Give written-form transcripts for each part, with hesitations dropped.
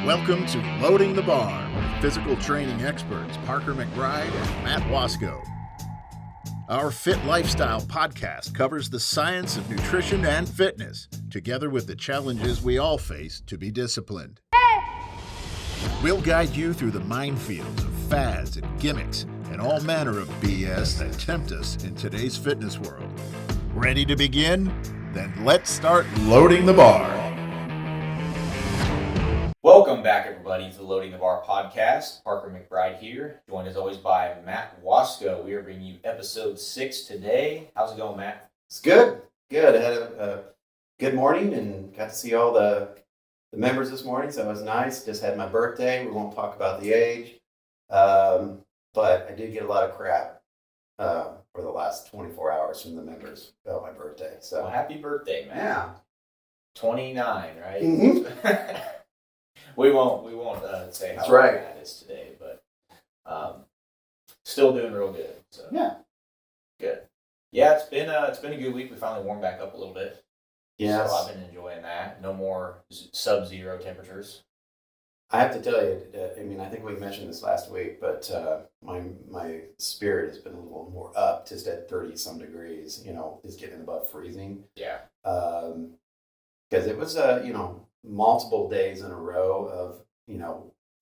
Welcome to Loading the Bar with physical training experts Parker McBride and Matt Wasco. Our Fit Lifestyle podcast covers the science of nutrition and fitness, together with the challenges we all face to be disciplined. We'll guide you through the minefields of fads and gimmicks and all manner of BS that tempt us in today's fitness world. Ready to begin? Then let's start loading the bar. Welcome back, everybody, to the Loading the Bar podcast. Parker McBride here, joined as always by Matt Wasco. We are bringing you episode 6 today. How's it going, Matt? It's good. Good. I had a good morning and got to see all the members this morning, so it was nice. Just had my birthday. We won't talk about the age, but I did get a lot of crap for the last 24 hours from the members about my birthday. So well, happy birthday, Matt. Yeah. 29, right? Mm-hmm. We won't say how old Matt is today, but still doing real good. So yeah, good. Yeah, it's been a good week. We finally warmed back up a little bit. Yes. So I've been enjoying that. No more sub-zero temperatures. I have to tell you, I think we mentioned this last week, but my spirit has been a little more up, just at 30 some degrees. Just getting above freezing. Yeah. Because it was multiple days in a row of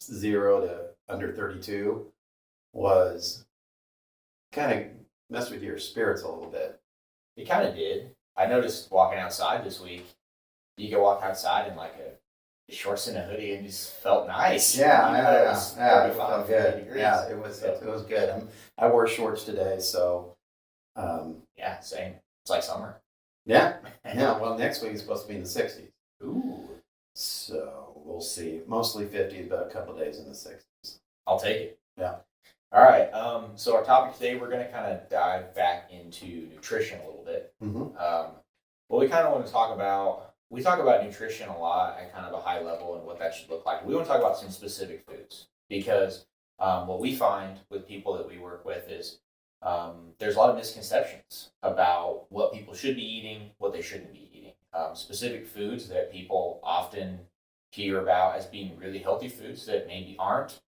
0 to under 32 was kind of messed with your spirits a little bit. It kind of did. I noticed walking outside this week, you could walk outside in like a shorts and a hoodie and just felt nice. Yeah, it felt good. Degrees. Yeah, it was good. I wore shorts today, so yeah, same. It's like summer. Yeah. Well, next week is supposed to be in the 60s. Ooh. So we'll see. Mostly 50s, but a couple of days in the 60s. I'll take it. Yeah. All right. So our topic today, we're going to kind of dive back into nutrition a little bit. Mm-hmm. What we kind of want to talk about, we talk about nutrition a lot at kind of a high level and what that should look like. We want to talk about some specific foods because what we find with people that we work with is there's a lot of misconceptions about what people should be eating, what they shouldn't be eating. Specific foods that people often hear about as being really healthy foods that maybe aren't,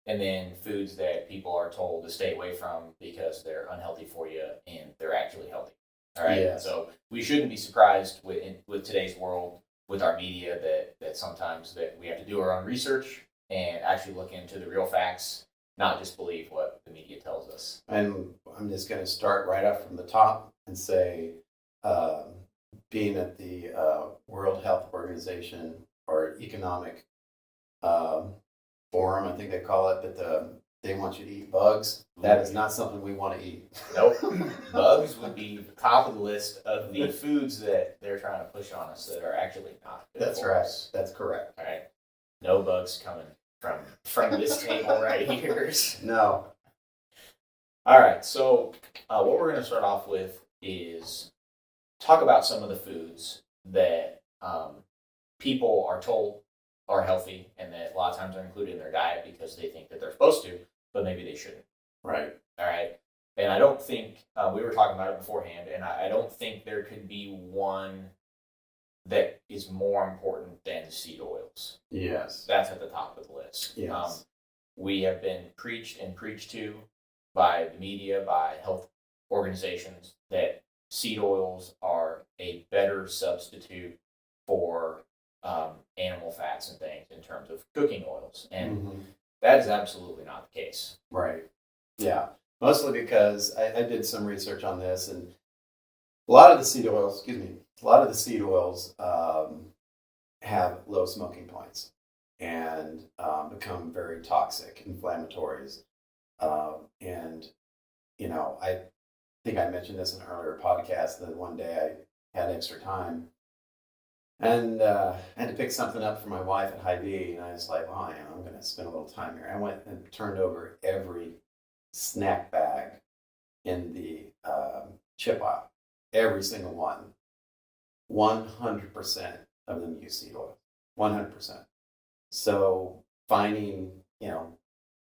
and then foods that people are told to stay away from because they're unhealthy for you and they're actually healthy. All right. Yes. So we shouldn't be surprised with today's world, with our media, that sometimes that we have to do our own research and actually look into the real facts, not just believe what the media tells us. And I'm just going to start right up from the top and say, being at the World Health Organization or Economic Forum, I think they call it, but they want you to eat bugs. That is not something we want to eat. Nope. Bugs would be the top of the list of the foods that they're trying to push on us that are actually not good. That's for right. us. That's correct. All right. No bugs coming from this table right here. No. All right. So what we're going to start off with is talk about some of the foods that people are told are healthy and that a lot of times are included in their diet because they think that they're supposed to, but maybe they shouldn't. Right. All right. And I don't think, we were talking about it beforehand, and I don't think there could be one that is more important than seed oils. Yes. That's at the top of the list. Yes. We have been preached to by the media, by health organizations, that seed oils are a better substitute for animal fats and things in terms of cooking oils. And that is absolutely not the case. Right. Yeah. Mostly because I did some research on this, and a lot of the seed oils, have low smoking points and become very toxic, inflammatories. And I think I mentioned this in an earlier podcast that one day I had extra time and I had to pick something up for my wife at Hy-Vee, and I was like, well, I'm going to spend a little time here. I went and turned over every snack bag in the chip aisle, every single one. 100% of them use seed oil, 100%. So finding,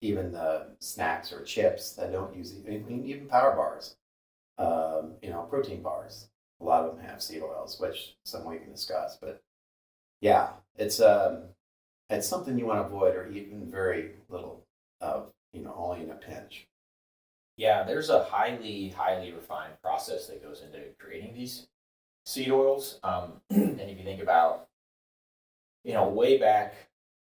even the snacks or chips that don't use even power bars, protein bars. A lot of them have seed oils, which some we can discuss. But yeah, it's it's something you want to avoid or even very little of, only in a pinch. Yeah, there's a highly refined process that goes into creating these seed oils. And if you think about, way back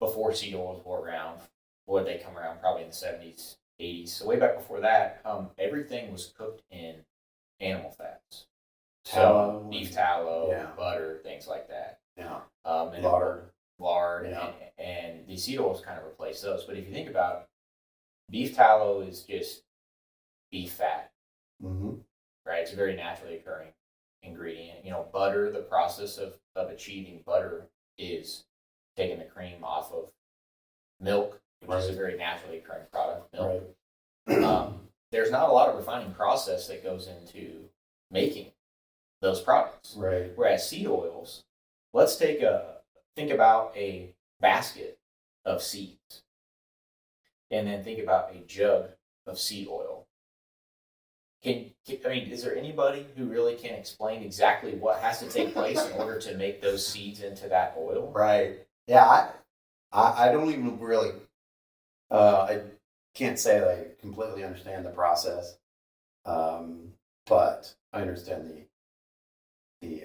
before seed oils were around, what they come around probably in the 70s, 80s. So way back before that, everything was cooked in animal fats. Tallow, So beef tallow, yeah. butter, things like that. Yeah. And Lard. yeah. and the seed oils kind of replace those. But if you think about it, beef tallow is just beef fat, Mm-hmm. right? It's a very naturally occurring ingredient. Butter, the process of achieving butter is taking the cream off of milk, which is a very naturally occurring product, milk. Right. There's not a lot of refining process that goes into making those products. Right. Whereas seed oils, let's think about a basket of seeds and then think about a jug of seed oil. Is there anybody who really can explain exactly what has to take place in order to make those seeds into that oil? Right. Yeah. I don't even really. I can't say that I completely understand the process, but I understand the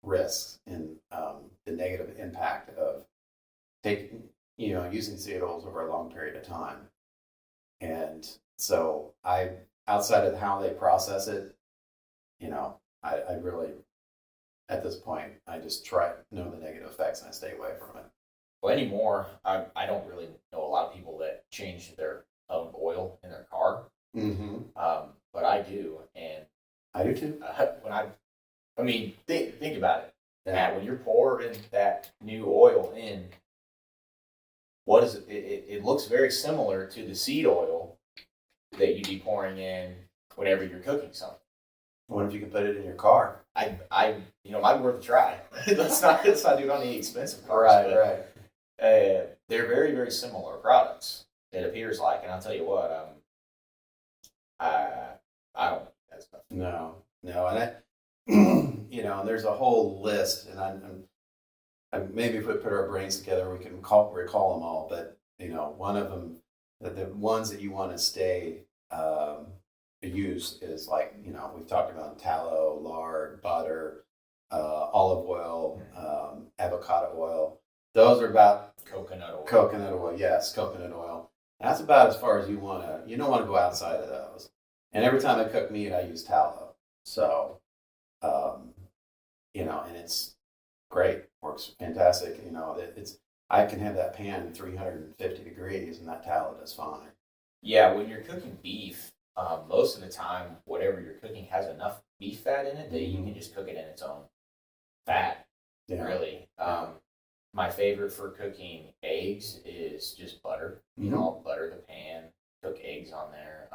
risks and the negative impact of taking, using seed oils over a long period of time. And so outside of how they process it, I really, at this point, I just try to know the negative effects and I stay away from it. Well, anymore, I don't really know a lot of people that change their own oil in their car. Mm-hmm. But I do, and I do too. think about it. Yeah. Matt, when you're pouring that new oil in, what is it? It looks very similar to the seed oil that you'd be pouring in whenever you're cooking something. What if you could put it in your car? Might be worth a try. let's not do it on the expensive cars. Right. They're very, very similar products. It appears like, and I'll tell you what, I don't like that stuff. No, and and there's a whole list, and I maybe if we put our brains together, we can recall them all. But one of them, the ones that you want to stay use is like we've talked about tallow, lard, butter, olive oil, avocado oil. Those are about Coconut oil. Coconut oil, yes, coconut oil. That's about as far as you want to. You don't want to go outside of those. And every time I cook meat, I use tallow. So, and it's great. Works fantastic. I can have that pan 350 degrees, and that tallow does fine. Yeah, when you're cooking beef, most of the time, whatever you're cooking has enough beef fat in it that you can just cook it in its own fat. Yeah. Really. My favorite for cooking eggs is just butter. Mm-hmm. I'll butter the pan, cook eggs on there.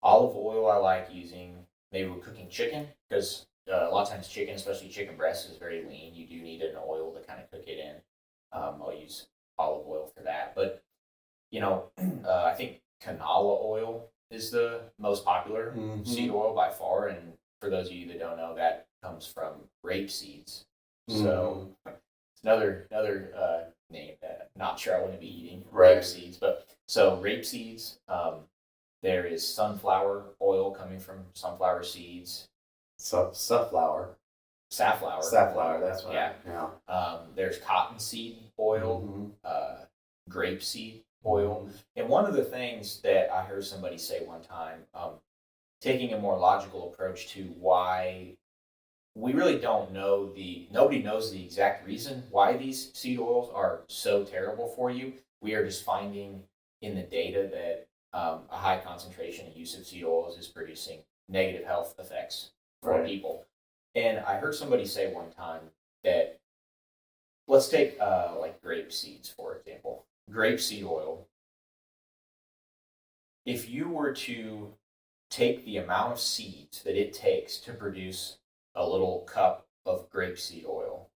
Olive oil I like using maybe with cooking chicken because a lot of times chicken, especially chicken breast, is very lean. You do need an oil to kind of cook it in. I'll use olive oil for that. But, I think canola oil is the most popular seed oil by far. And for those of you that don't know, that comes from rape seeds. So it's another name that I'm not sure I want to be eating rape seeds. But so rape seeds, there is sunflower oil coming from sunflower seeds. Safflower. Safflower. That's what. Yeah. There's cottonseed oil, grapeseed oil, and one of the things that I heard somebody say one time, taking a more logical approach to why we really don't know nobody knows the exact reason why these seed oils are so terrible for you. We are just finding in the data that a high concentration and use of seed oils is producing negative health effects for people. And I heard somebody say one time that let's take like grape seeds, for example. Grape seed oil. If you were to take the amount of seeds that it takes to produce a little cup of grapeseed oil,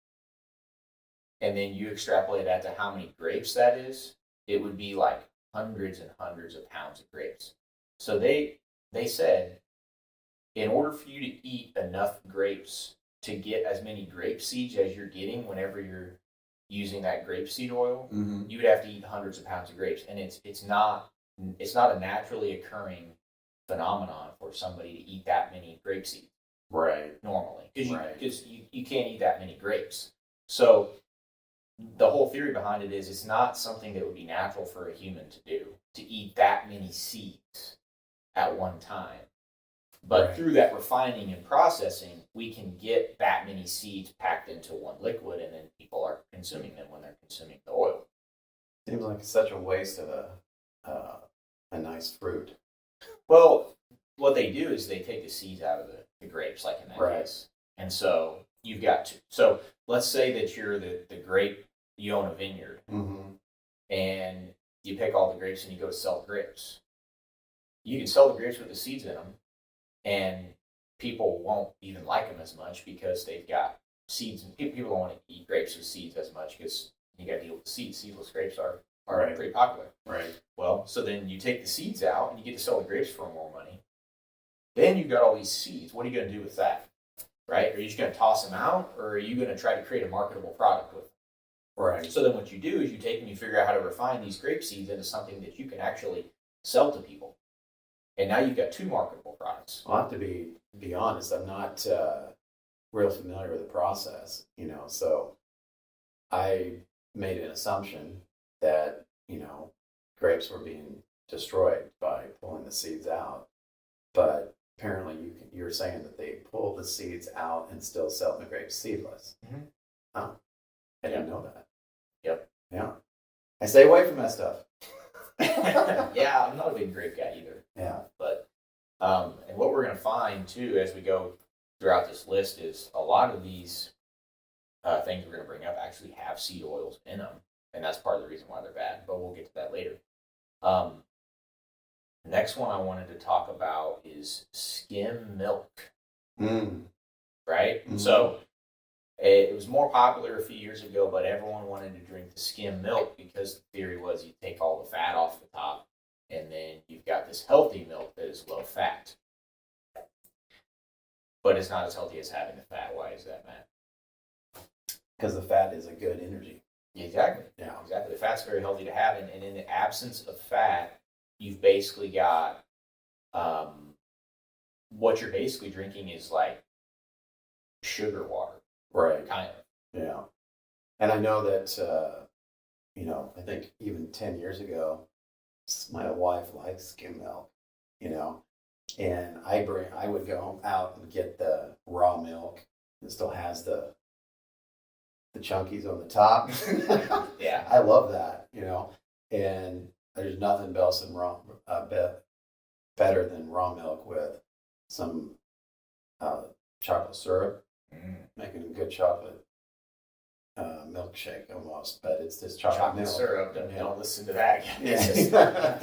and then you extrapolate that to how many grapes that is, it would be like hundreds and hundreds of pounds of grapes. So they said, in order for you to eat enough grapes to get as many grape seeds as you're getting whenever you're using that grapeseed oil, Mm-hmm. you would have to eat hundreds of pounds of grapes, and it's not a naturally occurring phenomenon for somebody to eat that many grape seeds Right. normally, because Right. you can't eat that many grapes. So the whole theory behind it is it's not something that would be natural for a human to do, to eat that many seeds at one time. But Right. through that refining and processing, we can get that many seeds packed into one liquid, and then people are consuming them when they're consuming the oil. Seems like such a waste of a nice fruit. Well, what they do is they take the seeds out of the grapes, like in that Right. case. And so you've got to, so let's say that you're the grape, you own a vineyard, Mm-hmm. and you pick all the grapes and you go to sell the grapes. You can sell the grapes with the seeds in them, and people won't even like them as much because they've got seeds. And people don't want to eat grapes with seeds as much because you got to deal with seeds. Seedless grapes are Right. pretty popular. Right. Well, so then you take the seeds out and you get to sell the grapes for more money. Then you've got all these seeds. What are you going to do with that? Right? Are you just going to toss them out, or are you going to try to create a marketable product with them? Right. So then what you do is you take and you figure out how to refine these grape seeds into something that you can actually sell to people. And now you've got two marketable products. I'll have to be honest. I'm not real familiar with the process, so I made an assumption that, grapes were being destroyed by pulling the seeds out. But apparently you're saying that they pull the seeds out and still sell the grapes seedless. Mhm. Oh, I didn't know that. Yep. Yeah. I stay away from that stuff. Yeah, I'm not a big grape guy either. Yeah. But and what we're going to find too as we go throughout this list is a lot of these things we're going to bring up actually have seed oils in them, and that's part of the reason why they're bad. But we'll get to that later. Next one I wanted to talk about is skim milk. Mm. Right? Mhm. So it was more popular a few years ago, but everyone wanted to drink the skim milk because the theory was you take all the fat off the top, and then you've got this healthy milk that is low fat. But it's not as healthy as having the fat. Why is that, Matt? Because the fat is a good energy. Exactly. Yeah. Exactly. The fat's very healthy to have, and in the absence of fat, you've basically got what you're basically drinking is like sugar water, Right. kind of. Yeah. And I know that, I think even 10 years ago, my wife likes skim milk, and I would go out and get the raw milk. It still has the chunkies on the top. Yeah. I love that, and there's nothing else than better than raw milk with some chocolate syrup, making a good chocolate milkshake almost, but it's just chocolate milk. Syrup. Don't listen to that. Yeah.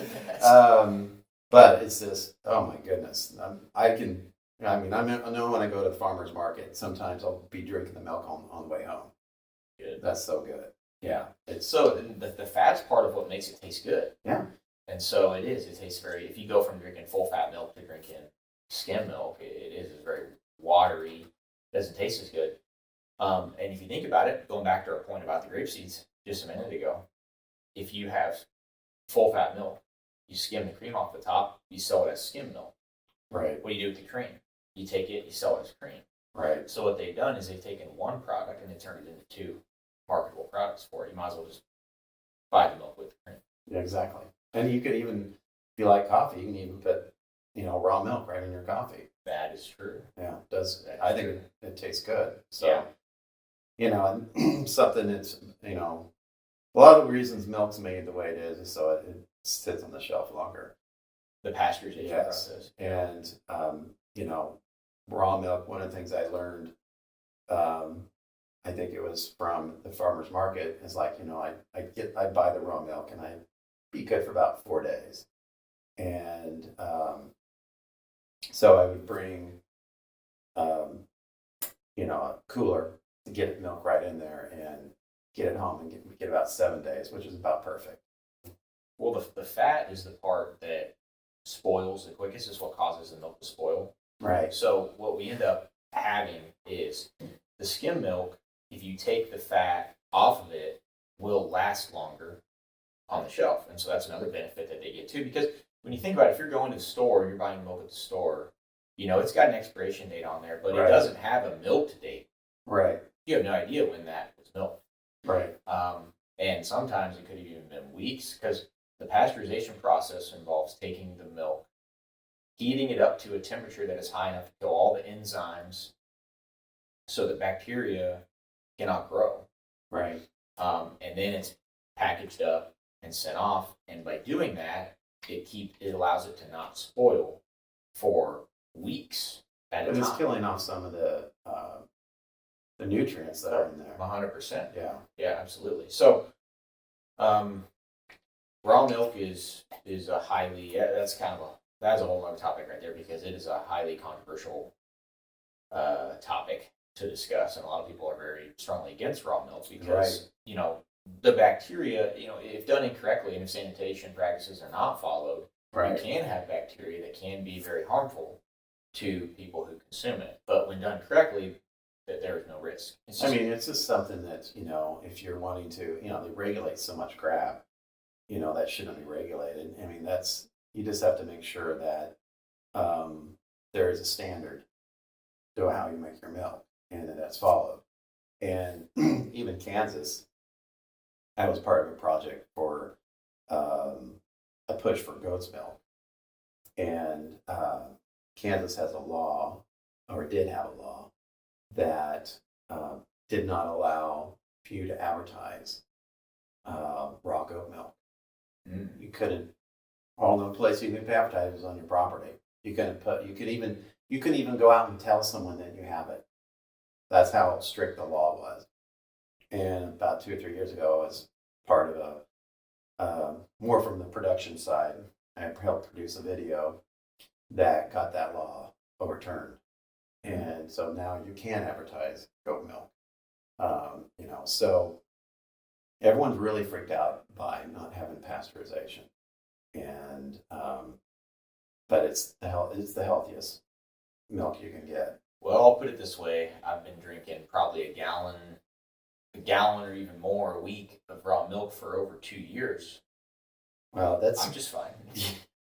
But it's just, oh my goodness. I know when I go to the farmer's market, sometimes I'll be drinking the milk on the way home. Good. That's so good. Yeah. So the fat's part of what makes it taste good. Yeah. And so it is. It tastes very. If you go from drinking full fat milk to drinking skim milk, it is very watery. Doesn't taste as good. And if you think about it, going back to our point about the grape seeds just a minute ago, if you have full fat milk, you skim the cream off the top, you sell it as skim milk. Right. What do you do with the cream? You take it, you sell it as cream. Right. So what they've done is they've taken one product and they turned it into two marketable products for it. You might as well just buy the milk with the cream. Yeah, exactly. And you could even, if you like coffee, you can even put, raw milk right in your coffee. That is true. Yeah, it does. That is I think true. it tastes good. So, Yeah. and something that's, a lot of the reasons milk's made the way it is so it sits on the shelf longer. The pasteurization Yes. process. And, raw milk, one of the things I learned, I think it was from the farmer's market, is like, I'd buy the raw milk and I'd be good for about 4 days. And so I would bring, a cooler to get milk right in there and get it home and get about 7 days, which is about perfect. Well, the fat is the part that spoils the quickest. Is what causes the milk to spoil. Right. So what we end up having is the skim milk. If you take the fat off of it will last longer on the shelf. And so that's another benefit that they get too. Because when you think about it, if you're going to the store, you're buying milk at the store, it's got an expiration date on there, but it doesn't have a milked date. Right. You have no idea when that was milked. Right. And sometimes it could have even been weeks because the pasteurization process involves taking the milk, heating it up to a temperature that is high enough to kill all the enzymes so that bacteria cannot grow. Right. And then it's packaged up and sent off. And by doing that, it allows it to not spoil for weeks at a time. And it's killing off some of the nutrients that are in there. 100%. Yeah. Yeah, absolutely. So, raw milk is a highly, that's a whole other topic right there because it is a highly controversial topic to discuss, and a lot of people are very strongly against raw milk because the bacteria, if done incorrectly and if sanitation practices are not followed, you can have bacteria that can be very harmful to people who consume it. But when done correctly, that there is no risk. It's just something that, if you're wanting to, they regulate so much crap, that shouldn't be regulated. I mean, you just have to make sure that there is a standard to how you make your milk and that that's followed. And even Kansas, I was part of a project for a push for goat's milk. And Kansas has a law, or did have a law, that did not allow for you to advertise raw goat milk. You couldn't. All the place you could advertise was on your property. You couldn't even go out and tell someone that you have it. That's how strict the law was. And about 2 or 3 years ago, I was part of more from the production side. I helped produce a video that got that law overturned. And so now you can advertise goat milk. So everyone's really freaked out by not having pasteurization. And but it's the healthiest milk you can get. Well, I'll put it this way: I've been drinking probably a gallon or even more a week of raw milk for over 2 years. Well, I'm just fine.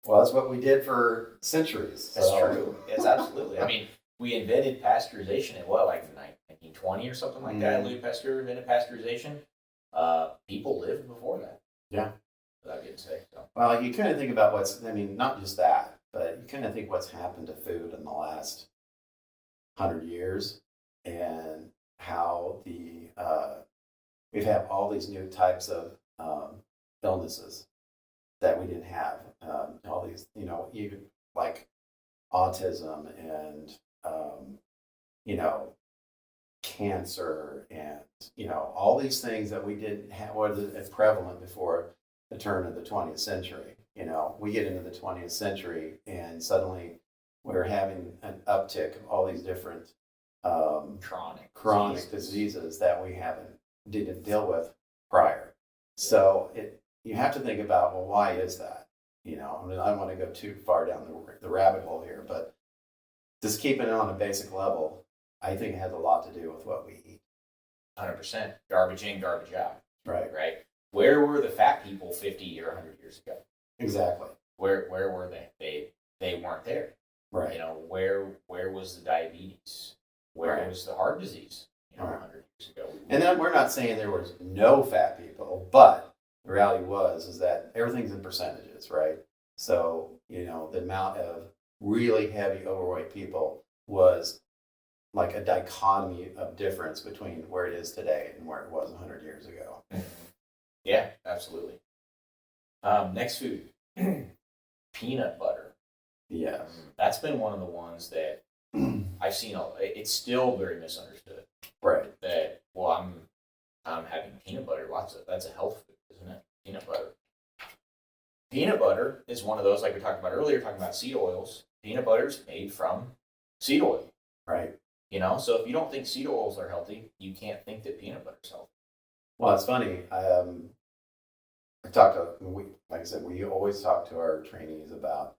Well, that's what we did for centuries. That's true. It's absolutely. I mean, we invented pasteurization in like 1920 or something like that. Louis Pasteur invented pasteurization. People lived before that. Yeah. Without getting sick. So. Well, you kind of think about not just that, but you kind of think what's happened to food in the last 100 years and how we've had all these new types of illnesses that we didn't have. All these, even like autism and, cancer and, all these things that we didn't have, wasn't as prevalent before the turn of the 20th century. We get into the 20th century and suddenly we're having an uptick of all these different chronic diseases that we didn't deal with prior. So you have to think about, well, why is that? I don't want to go too far down the rabbit hole here, but just keeping it on a basic level, I think it has a lot to do with what we eat. 100%. Garbage in, garbage out. Right. Right. Where were the fat people 50 or 100 years ago? Exactly. Where were they? They weren't there. Right. Where was the diabetes? Where was the heart disease? 100 years ago. And then we're not saying there was no fat people, but the reality is that everything's in percentages, right? So, the amount of really heavy overweight people was like a dichotomy of difference between where it is today and where it was 100 years ago. Yeah, absolutely. Next food, peanut butter. Yes. That's been one of the ones that I've seen. It's still very misunderstood. Right. That, I'm having peanut butter. That's a health food, isn't it? Peanut butter. Peanut butter is one of those, like we talked about earlier, talking about seed oils. Peanut butter is made from seed oil. Right. So if you don't think seed oils are healthy, you can't think that peanut butter is healthy. Well, it's funny. Like I said, we always talk to our trainees about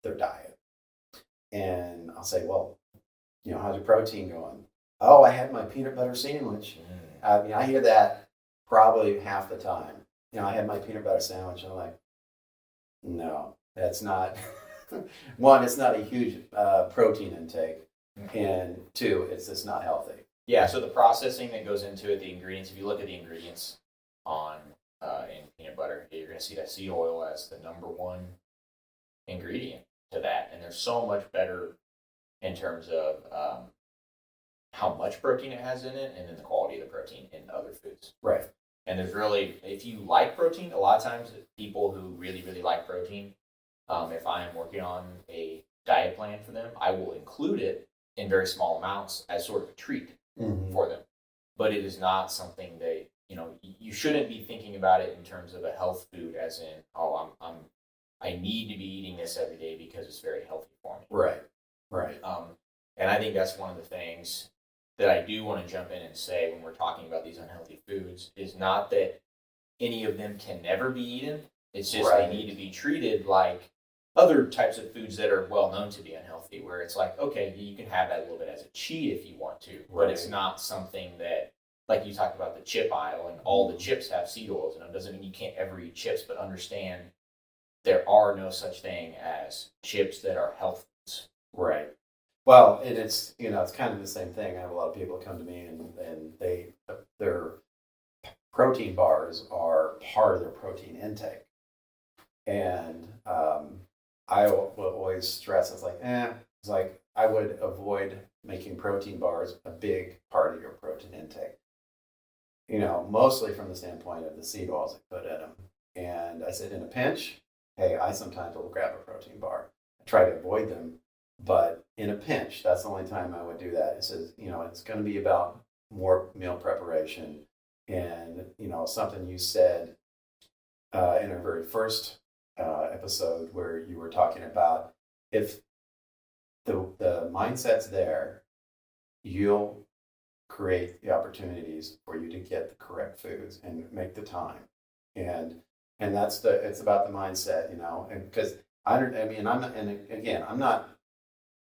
their diet. And I'll say, well, how's your protein going? Oh, I had my peanut butter sandwich. I mean, I hear that probably half the time. I had my peanut butter sandwich, and I'm like, no, that's not. One, it's not a huge protein intake, and two, it's just not healthy. Yeah, so the processing that goes into it, the ingredients, if you look at the ingredients on in peanut butter, you're going to see that seed oil as the number one ingredient to that. And there's so much better in terms of how much protein it has in it and then the quality of the protein in other foods. Right. And there's really, if you like protein, a lot of times people who really, really like protein, if I am working on a diet plan for them, I will include it in very small amounts as sort of a treat for them. But it is not something that, you shouldn't be thinking about it in terms of a health food as in, I need to be eating this every day because it's very healthy for me. Right. And I think that's one of the things that I do want to jump in and say when we're talking about these unhealthy foods is not that any of them can never be eaten. It's just they need to be treated like other types of foods that are well known to be unhealthy, where it's like, okay, you can have that a little bit as a cheat if you want to, but it's not something that, like you talked about the chip aisle and all the chips have seed oils in them. Doesn't mean you can't ever eat chips, but understand there are no such thing as chips that are health foods. Right. Well, and it's it's kind of the same thing. I have a lot of people come to me and their protein bars are part of their protein intake, and I will always stress it's like I would avoid making protein bars a big part of your protein intake. Mostly from the standpoint of the seed oils I put in them. And I said, in a pinch, hey, I sometimes will grab a protein bar. I try to avoid them, but in a pinch, that's the only time I would do that. It says, it's going to be about more meal preparation. And, something you said in our very first episode where you were talking about if the mindset's there, you'll create the opportunities for you to get the correct foods and make the time. And it's about the mindset, and because I'm not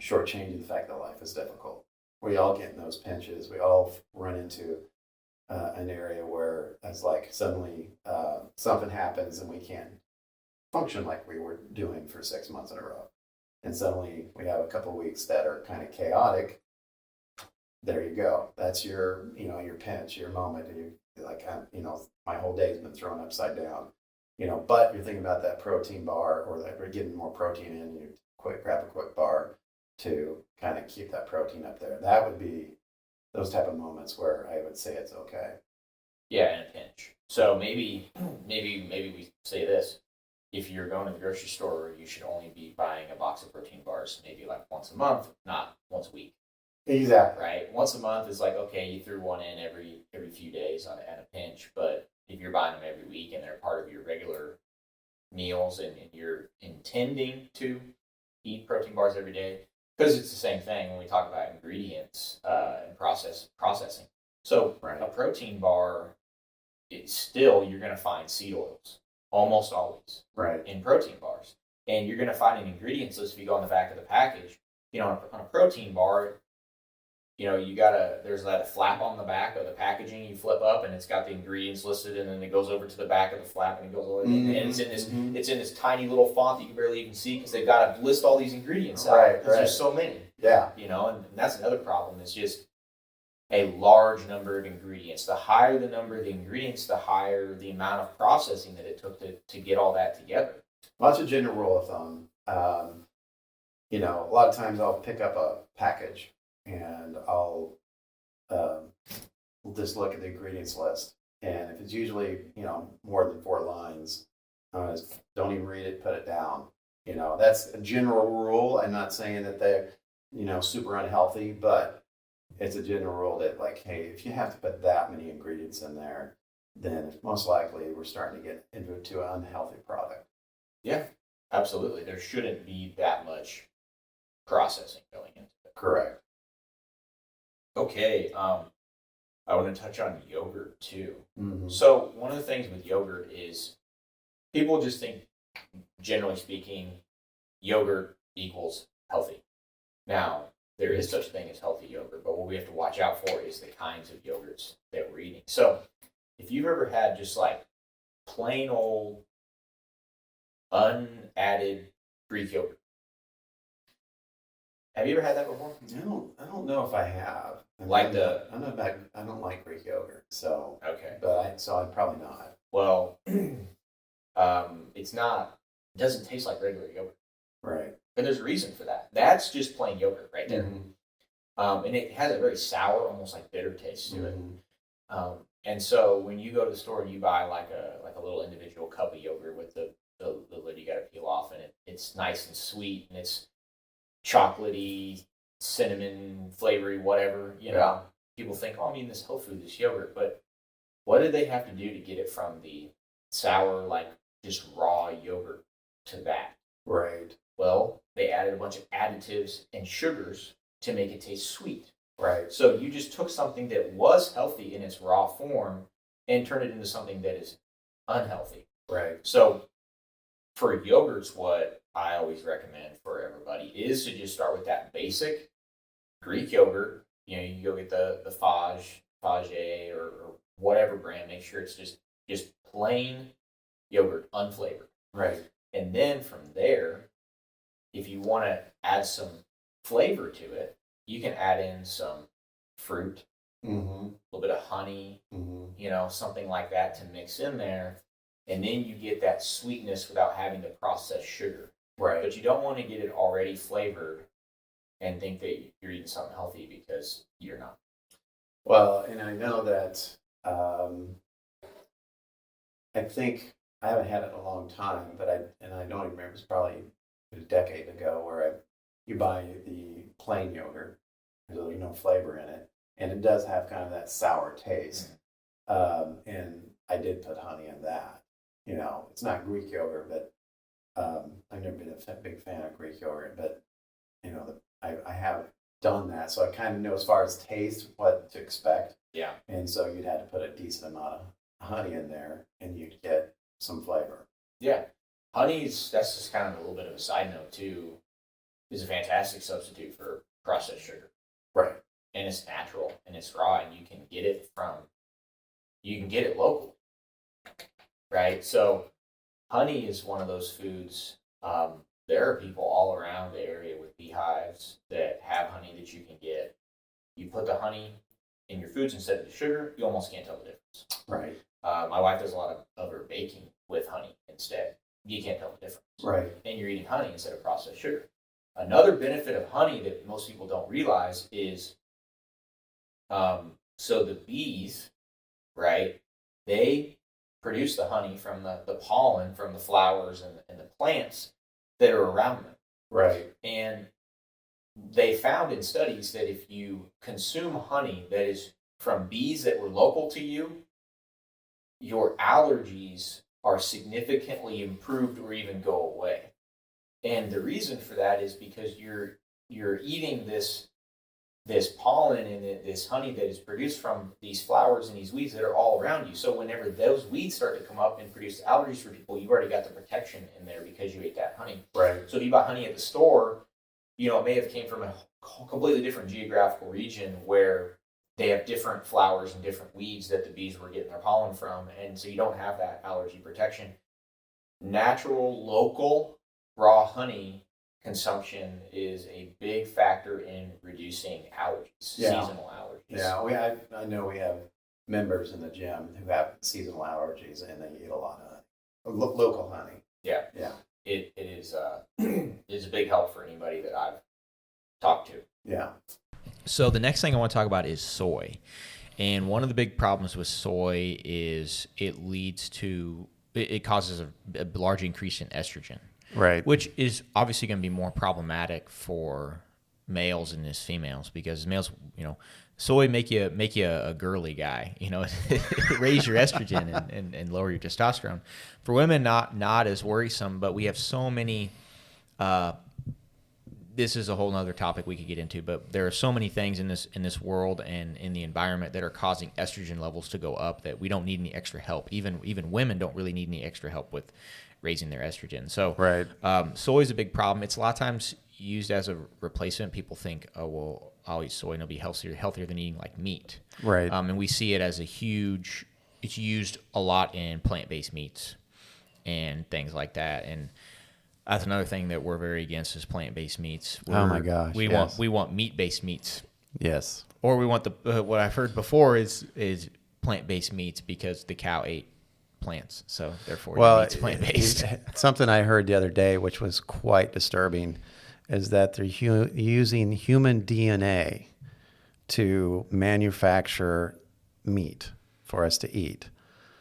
shortchanging the fact that life is difficult. We all get in those pinches. We all run into an area where it's like suddenly something happens and we can't function like we were doing for 6 months in a row. And suddenly we have a couple of weeks that are kind of chaotic. There you go. That's your pinch, your moment. And you're like, my whole day's been thrown upside down. But you're thinking about that protein bar or that we're getting more protein in. You grab a quick bar to kind of keep that protein up there. That would be those type of moments where I would say it's okay. Yeah, in a pinch. So maybe we say this. If you're going to the grocery store, you should only be buying a box of protein bars maybe like once a month, not once a week. Exactly. Right? Once a month is like, okay, you threw one in every few days at a pinch, but if you're buying them every week and they're part of your regular meals and you're intending to eat protein bars every day, because it's the same thing when we talk about ingredients and processing. So a protein bar, it's still, you're going to find seed oils almost always in protein bars. And you're going to find an ingredients list if you go on the back of the package. On a protein bar, there's that flap on the back of the packaging you flip up and it's got the ingredients listed and then it goes over to the back of the flap and it goes over and it's in this tiny little font that you can barely even see because they've got to list all these ingredients out because there's so many. Yeah. And that's another problem. It's just a large number of ingredients. The higher the number of the ingredients, the higher the amount of processing that it took to get all that together. Well, that's a general rule of thumb. A lot of times I'll pick up a package and I'll just look at the ingredients list. And if it's usually, more than 4 lines, don't even read it, put it down. That's a general rule. I'm not saying that they're, super unhealthy, but it's a general rule that like, hey, if you have to put that many ingredients in there, then most likely we're starting to get into an unhealthy product. Yeah, absolutely. There shouldn't be that much processing going into it. Correct. Okay, I want to touch on yogurt too. Mm-hmm. So one of the things with yogurt is people just think, generally speaking, yogurt equals healthy. Now, there is such a thing as healthy yogurt, but what we have to watch out for is the kinds of yogurts that we're eating. So if you've ever had just like plain old unadded Greek yogurt, have you ever had that before? I don't know if I have. I don't like Greek yogurt, so Okay. So I'd probably not. Well, it's not. It doesn't taste like regular yogurt, Right. and there's a reason for that. That's just plain yogurt right there, and it has a very sour, almost like bitter taste to it. And so when you go to the store and you buy like a little individual cup of yogurt with the lid you got to peel off, and it's nice and sweet, and it's chocolatey, cinnamon flavory, whatever, you know, people think, oh, I'm eating this health food, this yogurt, but what did they have to do to get it from the sour, like just raw yogurt to that? Right. Well, they added a bunch of additives and sugars to make it taste sweet. Right. So you just took something that was healthy in its raw form and turned it into something that is unhealthy. Right. So for yogurts, what I always recommend for everybody is to just start with that basic Greek yogurt. You know, you go get the Fage or whatever brand. Make sure it's just plain yogurt, unflavored. Right. And then from there, if you want to add some flavor to it, you can add in some fruit, a little bit of honey, you know, something like that to mix in there. And then you get that sweetness without having to process sugar. Right. But you don't want to get it already flavored and think that you're eating something healthy because you're not. Well, and I know that I think I haven't had it in a long time, but I don't even remember. It was probably a decade ago where you buy the plain yogurt, there's no flavor in it, and it does have kind of that sour taste. And I did put honey in that. You know, it's not Greek yogurt, but I've never been a big fan of Greek yogurt, but you know, I have done that, so I kind of know as far as taste what to expect. Yeah. And so you'd have to put a decent amount of honey in there, and you'd get some flavor. Yeah, that's just kind of a little bit of a side note too. Is a fantastic substitute for processed sugar. Right. And it's natural and it's raw, and you can get it locally. Right. So honey is one of those foods. There are people all around the area with beehives that have honey that you can get. You put the honey in your foods instead of the sugar, you almost can't tell the difference. Right. My wife does a lot of her baking with honey instead. You can't tell the difference. Right. And you're eating honey instead of processed sugar. Another benefit of honey that most people don't realize is, so the bees, right, they produce the honey from the pollen from the flowers and the plants that are around them. Right. And they found in studies that if you consume honey that is from bees that were local to you, your allergies are significantly improved or even go away. And the reason for that is because you're eating this pollen and this honey that is produced from these flowers and these weeds that are all around you. So whenever those weeds start to come up and produce allergies for people, you've already got the protection in there because you ate that honey. Right. So if you buy honey at the store, you know, it may have came from a completely different geographical region where they have different flowers and different weeds that the bees were getting their pollen from. And so you don't have that allergy protection. Natural, local, raw honey consumption is a big factor in reducing allergies, seasonal allergies. Yeah, I know we have members in the gym who have seasonal allergies, and they eat a lot of local honey. Yeah. It is it's a big help for anybody that I've talked to. Yeah. So the next thing I want to talk about is soy. And one of the big problems with soy is it causes a large increase in estrogen. Right. Which is obviously going to be more problematic for males than is females, because males, you know, soy make you a girly guy, you know, raise your estrogen and lower your testosterone. For women, not as worrisome, but we have so many. This is a whole other topic we could get into, but there are so many things in this world and in the environment that are causing estrogen levels to go up that we don't need any extra help. Even women don't really need any extra help with raising their estrogen. So right. Soy is a big problem. It's a lot of times used as a replacement, people think, oh, well, I'll eat soy and it'll be healthier than eating like meat. Right. And we see it as it's used a lot in plant-based meats and things like that. And that's another thing that we're very against is plant-based meats. Oh my gosh. We want meat-based meats. Yes. Or we want what I've heard before is plant-based meats because the cow ate plants, so therefore it's plant-based. Something I heard the other day, which was quite disturbing, is that they're using human DNA to manufacture meat for us to eat.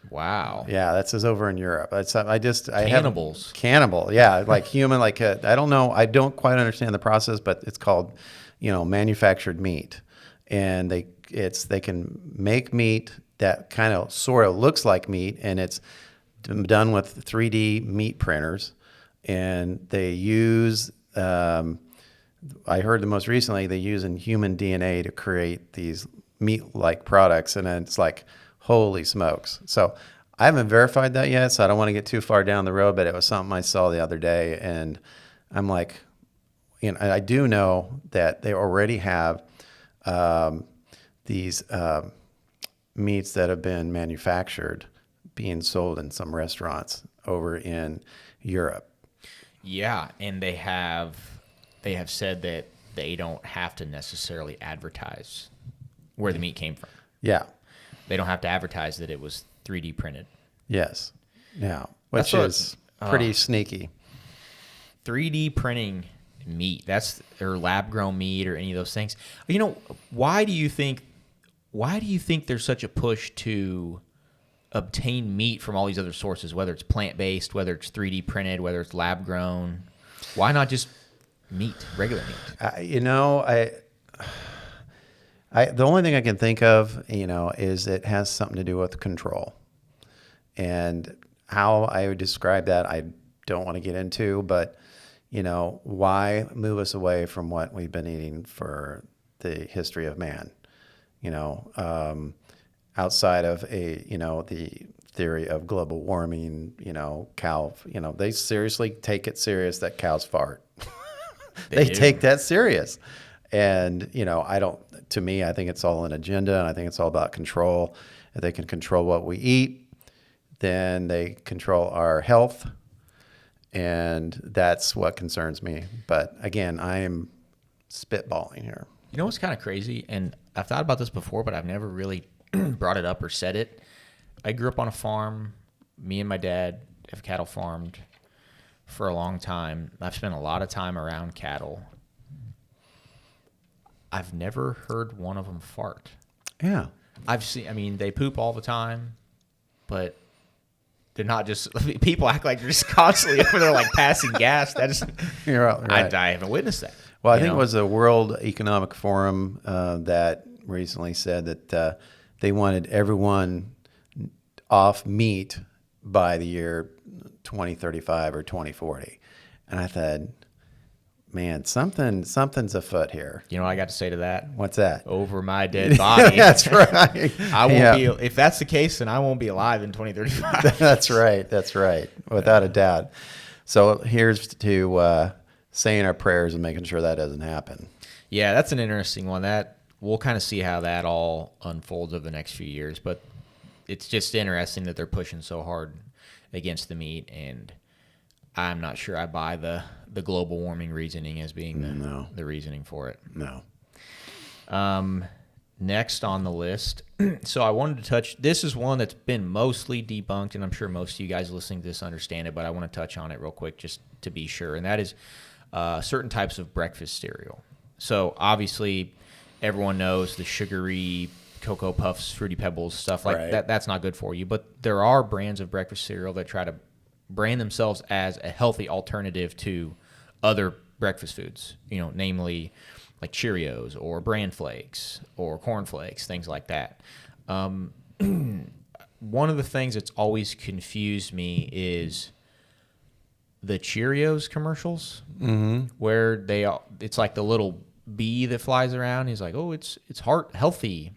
Wow. Yeah, that's over in Europe. Cannibals. Cannibal. Yeah, like human. I don't know. I don't quite understand the process, but it's called, manufactured meat, and they can make meat that kind of sort of looks like meat, and it's done with 3D meat printers, and they use. I heard the most recently they use human DNA to create these meat-like products, and then it's like, holy smokes! So I haven't verified that yet, so I don't want to get too far down the road. But it was something I saw the other day, and I'm like, I do know that they already have these meats that have been manufactured being sold in some restaurants over in Europe. Yeah, and they have said that they don't have to necessarily advertise where the meat came from. Yeah. They don't have to advertise that it was 3D printed. Yes. Yeah. Which is pretty sneaky. 3D printing meat, or lab grown meat or any of those things. Why do you think there's such a push to obtain meat from all these other sources, whether it's plant-based, whether it's 3D printed, whether it's lab grown? Why not just meat, regular meat? The only thing I can think of, is it has something to do with control. And how I would describe that, I don't want to get into, but, why move us away from what we've been eating for the history of man? Outside of the theory of global warming, cow, they seriously take it serious that cows fart. They take that serious. And, I think it's all an agenda, and I think it's all about control. If they can control what we eat, then they control our health. And that's what concerns me. But again, I am spitballing here. You know what's kind of crazy? And I've thought about this before, but I've never really brought it up or said it. I grew up on a farm. Me and my dad have cattle farmed for a long time. I've spent a lot of time around cattle. I've never heard one of them fart. Yeah. They poop all the time, but they're not just, people act like they're just constantly over there like passing gas. You're right. I haven't witnessed that. Well, I think it was the World Economic Forum that recently said that they wanted everyone off meat by the year 2035 or 2040. And I thought, man, something's afoot here. You know what I got to say to that? What's that? Over my dead body. That's right. I won't be. If that's the case, then I won't be alive in 2035. That's right. Without a doubt. So here's to saying our prayers and making sure that doesn't happen. Yeah, that's an interesting one. That we'll kind of see how that all unfolds over the next few years. But it's just interesting that they're pushing so hard against the meat, and I'm not sure I buy the global warming reasoning as being the reasoning for it. No. Next on the list, so I wanted to touch, this is one that's been mostly debunked, and I'm sure most of you guys listening to this understand it, but I want to touch on it real quick just to be sure, and that is certain types of breakfast cereal. So obviously everyone knows the sugary Cocoa Puffs, Fruity Pebbles, stuff like that. That's not good for you, but there are brands of breakfast cereal that try to brand themselves as a healthy alternative to other breakfast foods, namely like Cheerios or Bran Flakes or Corn Flakes, things like that. One of the things that's always confused me is the Cheerios commercials, where it's like the little bee that flies around. He's like, oh, it's heart healthy.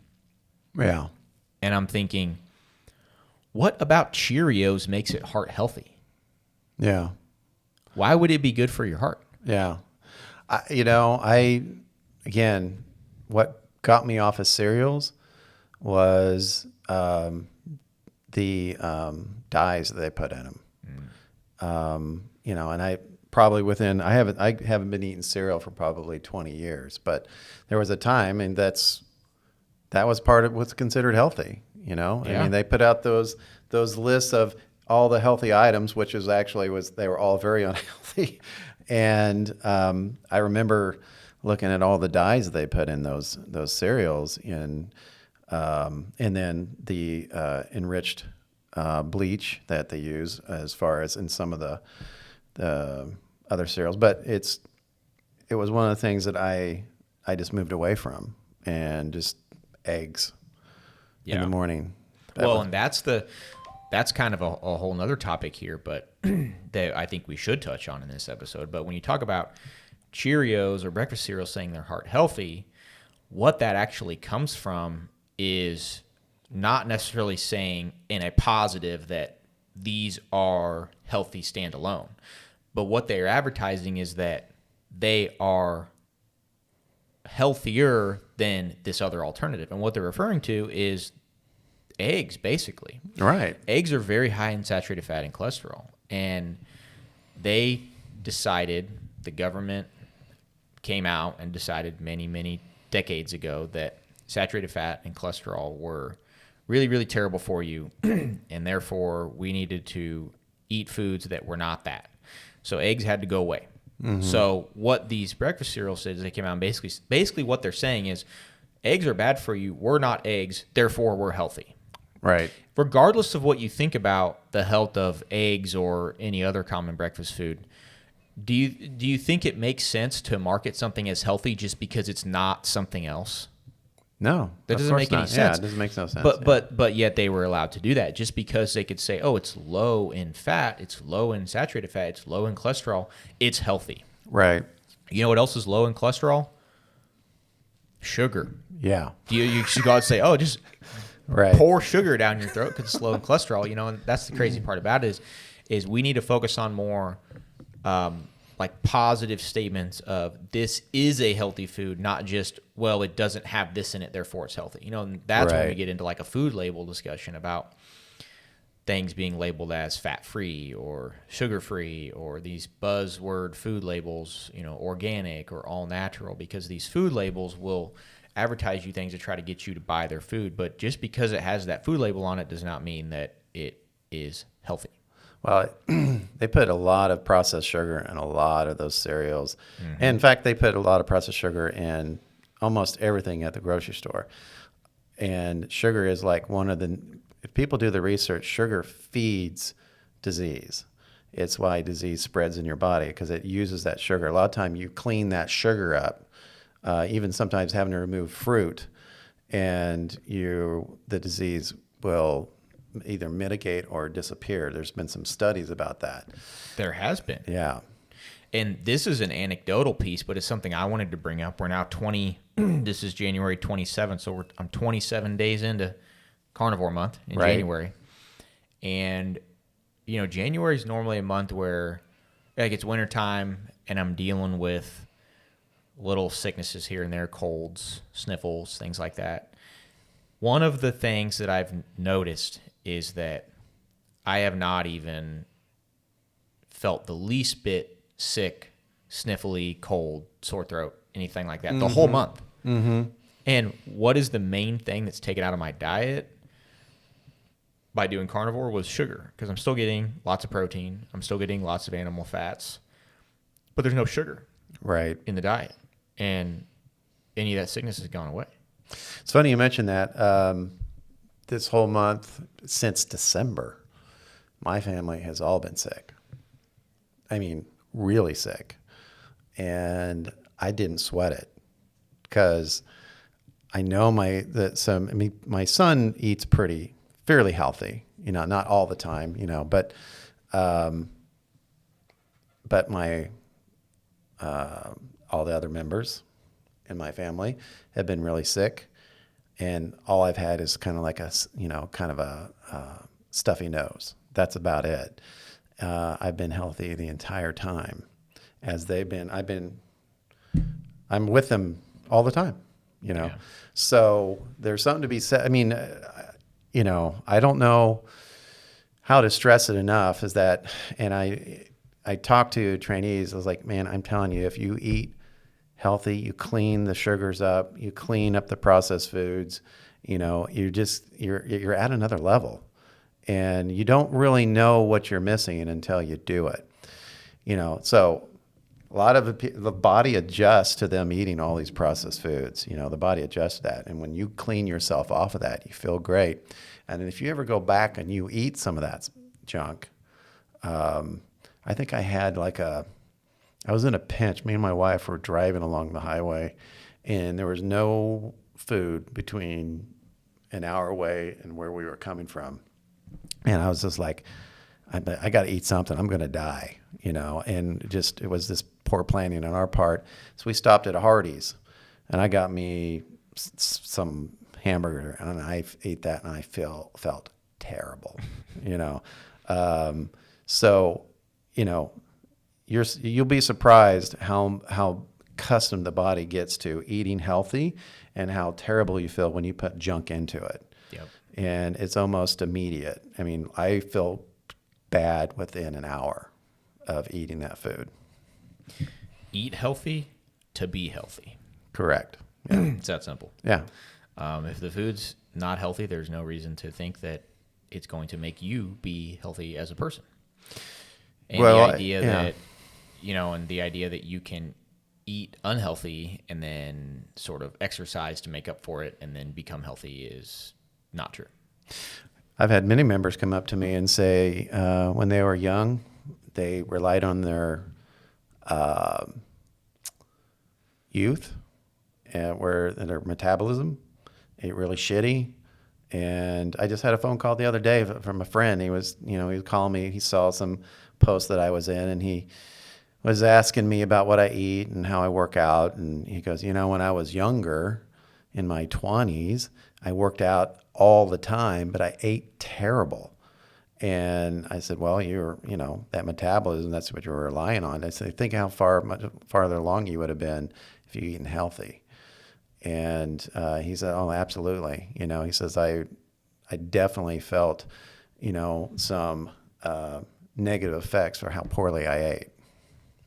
Yeah. And I'm thinking, what about Cheerios makes it heart healthy? Yeah. Why would it be good for your heart? Yeah. Again, what got me off of cereals was the dyes that they put in them. And I probably I haven't been eating cereal for probably 20 years, but there was a time, and that was part of what's considered healthy. Yeah. I mean, they put out those lists of all the healthy items, which they were all very unhealthy. And I remember looking at all the dyes they put in those cereals, and then the enriched bleach that they use as far as in some of the other cereals. But it was one of the things that I just moved away from, and just eggs in the morning. And that's kind of a whole nother topic here, but that I think we should touch on in this episode. But when you talk about Cheerios or breakfast cereals saying they're heart healthy, what that actually comes from is not necessarily saying in a positive that these are healthy standalone, but what they're advertising is that they are healthier than this other alternative. And what they're referring to is eggs, basically. Right. Eggs are very high in saturated fat and cholesterol. And the government came out and decided many, many decades ago that saturated fat and cholesterol were really, really terrible for you. And therefore, we needed to eat foods that were not that. So eggs had to go away. Mm-hmm. So what these breakfast cereals said is they came out and basically what they're saying is eggs are bad for you. We're not eggs. Therefore, we're healthy. Right. Regardless of what you think about the health of eggs or any other common breakfast food, do you think it makes sense to market something as healthy just because it's not something else? No, that doesn't make any sense. Yeah, it doesn't make no sense. But yet they were allowed to do that just because they could say, oh, it's low in fat, it's low in saturated fat, it's low in cholesterol, it's healthy. Right. You know what else is low in cholesterol? Sugar. Yeah. You should go out and say, oh, just pour sugar down your throat because it's low in cholesterol. And that's the crazy part about it is we need to focus on more like positive statements of this is a healthy food, not just, well, it doesn't have this in it, therefore it's healthy. And that's when we get into like a food label discussion about things being labeled as fat-free or sugar-free or these buzzword food labels, organic or all natural, because these food labels will advertise you things to try to get you to buy their food. But just because it has that food label on it does not mean that it is healthy. Well, they put a lot of processed sugar in a lot of those cereals. Mm-hmm. And in fact, they put a lot of processed sugar in almost everything at the grocery store. And sugar is like if people do the research, sugar feeds disease. It's why disease spreads in your body, because it uses that sugar. A lot of time you clean that sugar up, even sometimes having to remove fruit, and the disease will either mitigate or disappear. There's been some studies about that. There has been. Yeah. And this is an anecdotal piece, but it's something I wanted to bring up. We're now this is January 27th, so I'm 27 days into carnivore month in January. And, January is normally a month where it's wintertime and I'm dealing with little sicknesses here and there, colds, sniffles, things like that. One of the things that I've noticed is that I have not even felt the least bit sick, sniffly, cold, sore throat, anything like that the whole month. Mm-hmm. And what is the main thing that's taken out of my diet by doing carnivore was sugar, because I'm still getting lots of protein. I'm still getting lots of animal fats, but there's no sugar in the diet. And any of that sickness has gone away. It's funny you mentioned that. This whole month, since December, my family has all been sick. I mean, really sick. And I didn't sweat it because I know my son eats fairly healthy, not all the time, but my all the other members in my family have been really sick. And all I've had is kind of like a stuffy nose. That's about it. I've been healthy the entire time. I've been I'm with them all the time, you know. Yeah. So there's something to be said. I mean, you know, I don't know how to stress it enough is that, and I talk to trainees, I was like, man, I'm telling you, if you eat healthy, you clean the sugars up, you clean up the processed foods, you know, you're at another level, and you don't really know what you're missing until you do it, you know. So a lot of the body adjusts to them eating all these processed foods. You know, the body adjusts to that. And when you clean yourself off of that, you feel great. And if you ever go back and you eat some of that junk, I think I had I was in a pinch. Me and my wife were driving along the highway, and there was no food between an hour away and where we were coming from. And I was just like, I got to eat something. I'm going to die, you know. And it was this poor planning on our part. So we stopped at a Hardee's, and I got me some hamburger, and I ate that, and I felt terrible, you know. So, you know, you'll be surprised how accustomed the body gets to eating healthy, and how terrible you feel when you put junk into it. Yep. And it's almost immediate. I mean, I feel bad within an hour of eating that food. Eat healthy to be healthy. Correct. Yeah. It's that simple. Yeah. If the food's not healthy, there's no reason to think that it's going to make you be healthy as a person. And the idea that, you know, and the idea that you can eat unhealthy and then sort of exercise to make up for it and then become healthy is not true. I've had many members come up to me and say when they were young, they relied on their youth, where their metabolism ate really shitty. And I just had a phone call the other day from a friend. He was calling me. He saw some post that I was in, and he was asking me about what I eat and how I work out. And he goes, you know, when I was younger, in my 20s, I worked out all the time, but I ate terrible. And I said, well, that metabolism, that's what you're relying on. I said, think how much farther along you would have been if you eaten healthy. And he said, oh, absolutely. You know, he says, I definitely felt, you know, some negative effects for how poorly I ate.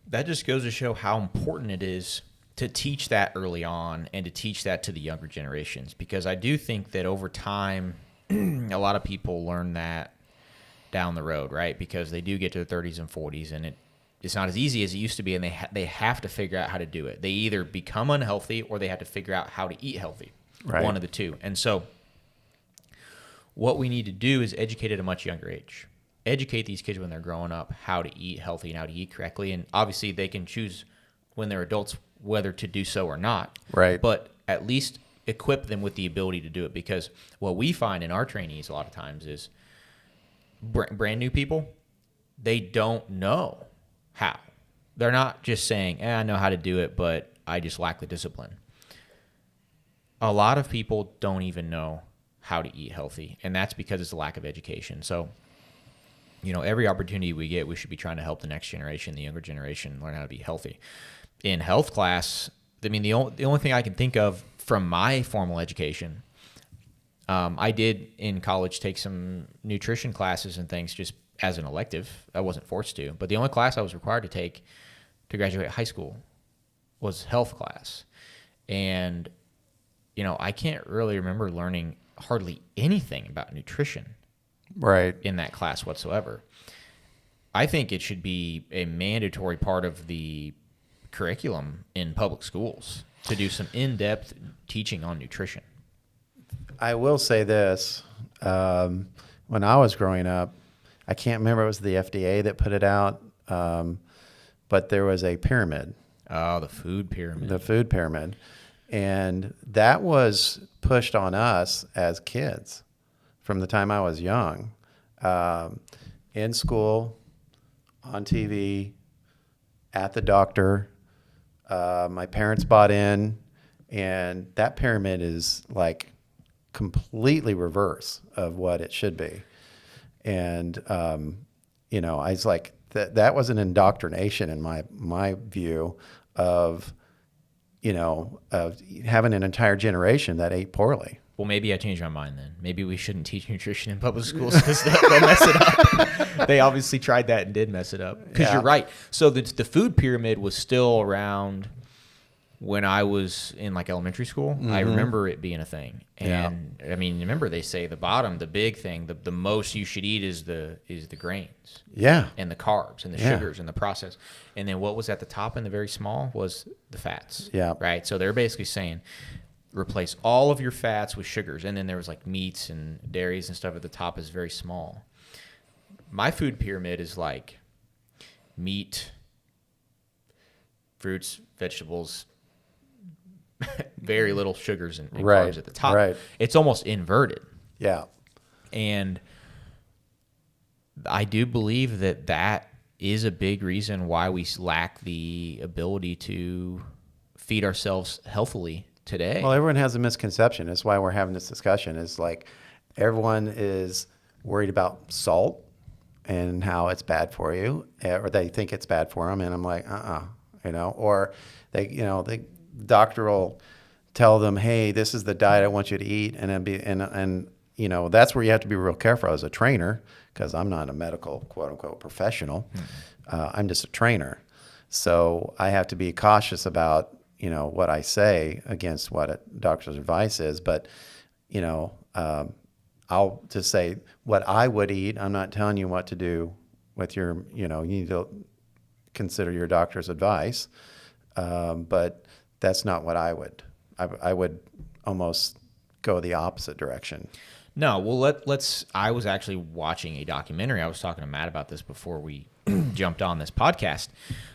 That just goes to show how important it is to teach that early on and to teach that to the younger generations, because I do think that over time, a lot of people learn that down the road, right? Because they do get to their 30s and 40s, and it's not as easy as it used to be, and they have to figure out how to do it. They either become unhealthy or they have to figure out how to eat healthy, right. One of the two. And so what we need to do is educate at a much younger age. Educate these kids when they're growing up how to eat healthy and how to eat correctly. And obviously they can choose when they're adults whether to do so or not. Right. But at least equip them with the ability to do it, because what we find in our trainees a lot of times is brand new people, they don't know how. They're not just saying, I know how to do it, but I just lack the discipline. A lot of people don't even know how to eat healthy, and that's because it's a lack of education. So, you know, every opportunity we get, we should be trying to help the next generation, the younger generation, learn how to be healthy. In health class, I mean, the only thing I can think of from my formal education, I did in college take some nutrition classes and things just as an elective. I wasn't forced to, but the only class I was required to take to graduate high school was health class. And, you know, I can't really remember learning hardly anything about nutrition right in that class whatsoever. I think it should be a mandatory part of the curriculum in public schools to do some in-depth teaching on nutrition. I will say this. When I was growing up, I can't remember, it was the FDA that put it out, but there was a pyramid. Oh, the food pyramid. The food pyramid. And that was pushed on us as kids from the time I was young, in school, on TV, at the doctor. My parents bought in, and that pyramid is like completely reverse of what it should be. And, you know, I was like, that was an indoctrination in my view of of having an entire generation that ate poorly. Well, maybe I changed my mind then. Maybe we shouldn't teach nutrition in public schools because they'll mess it up. They obviously tried that and did mess it up. Because you're right. So the food pyramid was still around when I was in like elementary school. I remember it being a thing. And I mean, remember they say the bottom, the big thing, the most you should eat is the grains. Yeah. And the carbs and the sugars and the process. And then what was at the top and the very small was the fats. Yeah. Right. So they're basically saying replace all of your fats with sugars. And then there was like meats and dairies and stuff at the top is very small. My food pyramid is like meat, fruits, vegetables, very little sugars and carbs at the top. Right. It's almost inverted. Yeah. And I do believe that is a big reason why we lack the ability to feed ourselves healthily today. Well, everyone has a misconception. That's why we're having this discussion. Is like everyone is worried about salt and how it's bad for you, or they think it's bad for them. And I'm like, or the doctor will tell them, hey, this is the diet I want you to eat. And that's where you have to be real careful as a trainer, because I'm not a medical quote unquote professional. I'm just a trainer. So I have to be cautious about, what I say against what a doctor's advice is. But, I'll just say what I would eat. I'm not telling you what to do with your, you need to consider your doctor's advice. But that's not what I would. I would almost go the opposite direction. No, well, let's. I was actually watching a documentary. I was talking to Matt about this before we jumped on this podcast.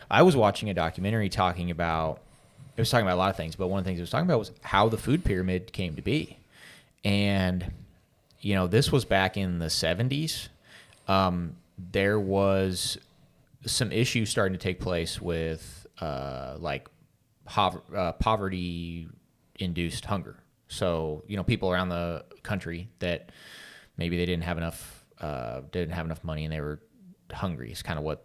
I was watching a documentary talking about a lot of things, but one of the things it was talking about was how the food pyramid came to be. And, this was back in the 70s. There was some issues starting to take place with poverty-induced hunger. So, people around the country that maybe they didn't have enough money and they were hungry is kind of what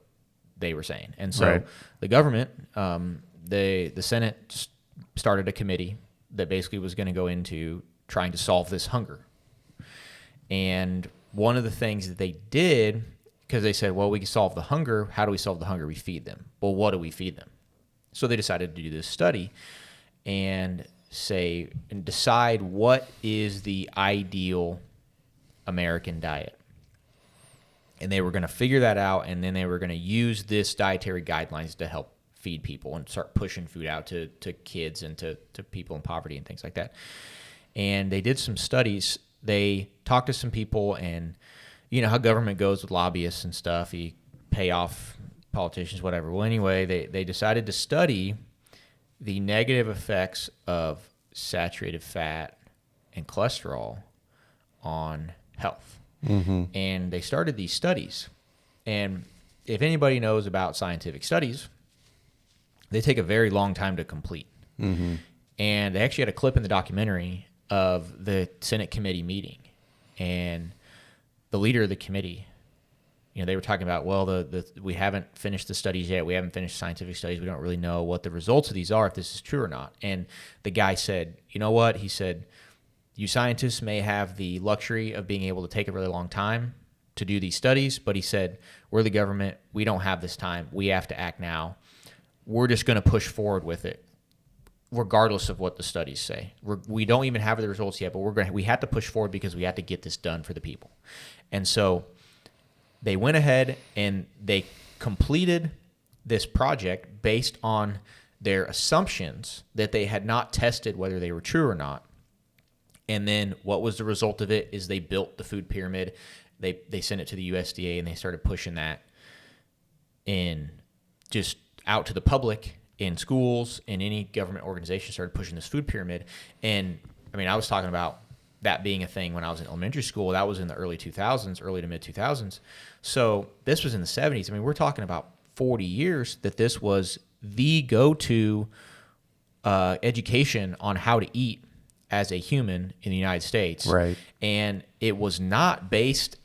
they were saying. And so the government, the Senate started a committee that basically was going to go into trying to solve this hunger. And one of the things that they did, because they said, well, we can solve the hunger. How do we solve the hunger? We feed them. Well, what do we feed them? So they decided to do this study and decide what is the ideal American diet. And they were going to figure that out, and then they were going to use this dietary guidelines to help feed people and start pushing food out to kids and to people in poverty and things like that. And they did some studies. They talked to some people, and you know how government goes with lobbyists and stuff. You pay off politicians, whatever. Well, anyway, they decided to study the negative effects of saturated fat and cholesterol on health. Mm-hmm. And they started these studies. And if anybody knows about scientific studies, they take a very long time to complete. Mm-hmm. And they actually had a clip in the documentary of the Senate committee meeting. And the leader of the committee, they were talking about, well, we haven't finished the studies yet. We haven't finished scientific studies. We don't really know what the results of these are, if this is true or not. And the guy said, you know what? He said, you scientists may have the luxury of being able to take a really long time to do these studies, but he said, we're the government. We don't have this time. We have to act now. We're just going to push forward with it, regardless of what the studies say. We don't even have the results yet, but we have to push forward because we have to get this done for the people. And so they went ahead and they completed this project based on their assumptions that they had not tested whether they were true or not. And then what was the result of it is they built the food pyramid. They sent it to the USDA, and they started pushing that in just out to the public, in schools, in any government organization, started pushing this food pyramid. And I mean, I was talking about that being a thing when I was in elementary school. That was in the early 2000s, early to mid 2000s. So this was in the 70s. I mean, we're talking about 40 years that this was the go-to education on how to eat as a human in the United States. Right. And it was not based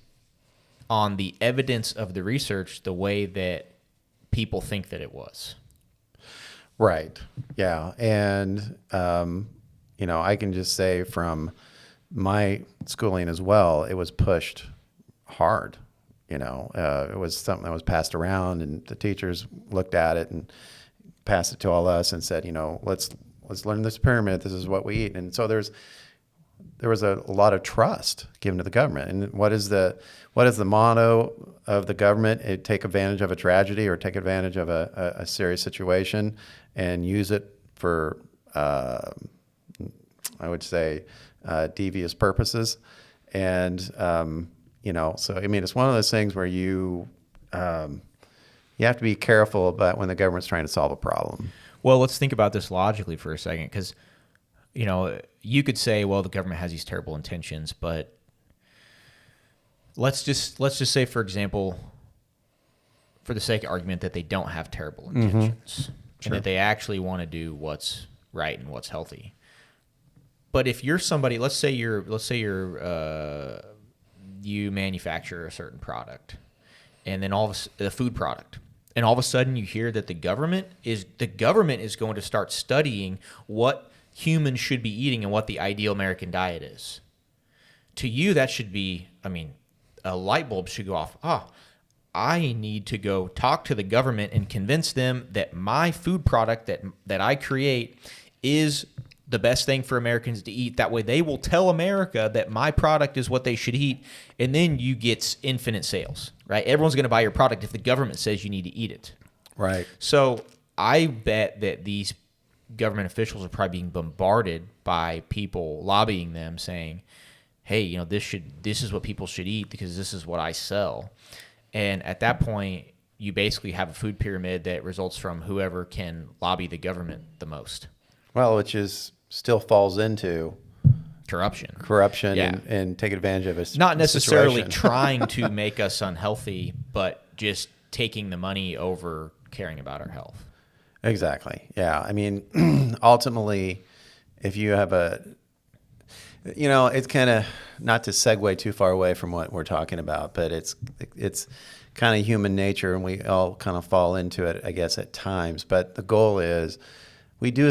on the evidence of the research the way that people think that it was. Right. Yeah. And, I can just say from my schooling as well, it was pushed hard. It was something that was passed around, and the teachers looked at it and passed it to all us and said, let's learn this pyramid. This is what we eat. And so there was a lot of trust given to the government. And what is the motto of the government? Take advantage of a tragedy or take advantage of a serious situation and use it for, I would say, devious purposes. And, so, it's one of those things where you have to be careful about when the government's trying to solve a problem. Well, let's think about this logically for a second, because you could say, well, the government has these terrible intentions, but let's just say, for example, for the sake of argument, that they don't have terrible intentions and that they actually want to do what's right and what's healthy. But if you're somebody, let's say you manufacture a certain product, and then a food product, and all of a sudden you hear that the government is going to start studying what humans should be eating and what the ideal American diet is. To you, that should be, a light bulb should go off. I need to go talk to the government and convince them that my food product that I create is the best thing for Americans to eat. That way they will tell America that my product is what they should eat, and then you get infinite sales, right? Everyone's going to buy your product if the government says you need to eat it. Right. So I bet that these government officials are probably being bombarded by people lobbying them saying, hey, this is what people should eat because this is what I sell. And at that point, you basically have a food pyramid that results from whoever can lobby the government the most. Well, which still falls into corruption, yeah. and take advantage of it. Not necessarily trying to make us unhealthy, but just taking the money over caring about our health. Exactly. Yeah. Ultimately, if you have it's kind of, not to segue too far away from what we're talking about, but it's kind of human nature, and we all kind of fall into it, I guess, at times. But the goal is we do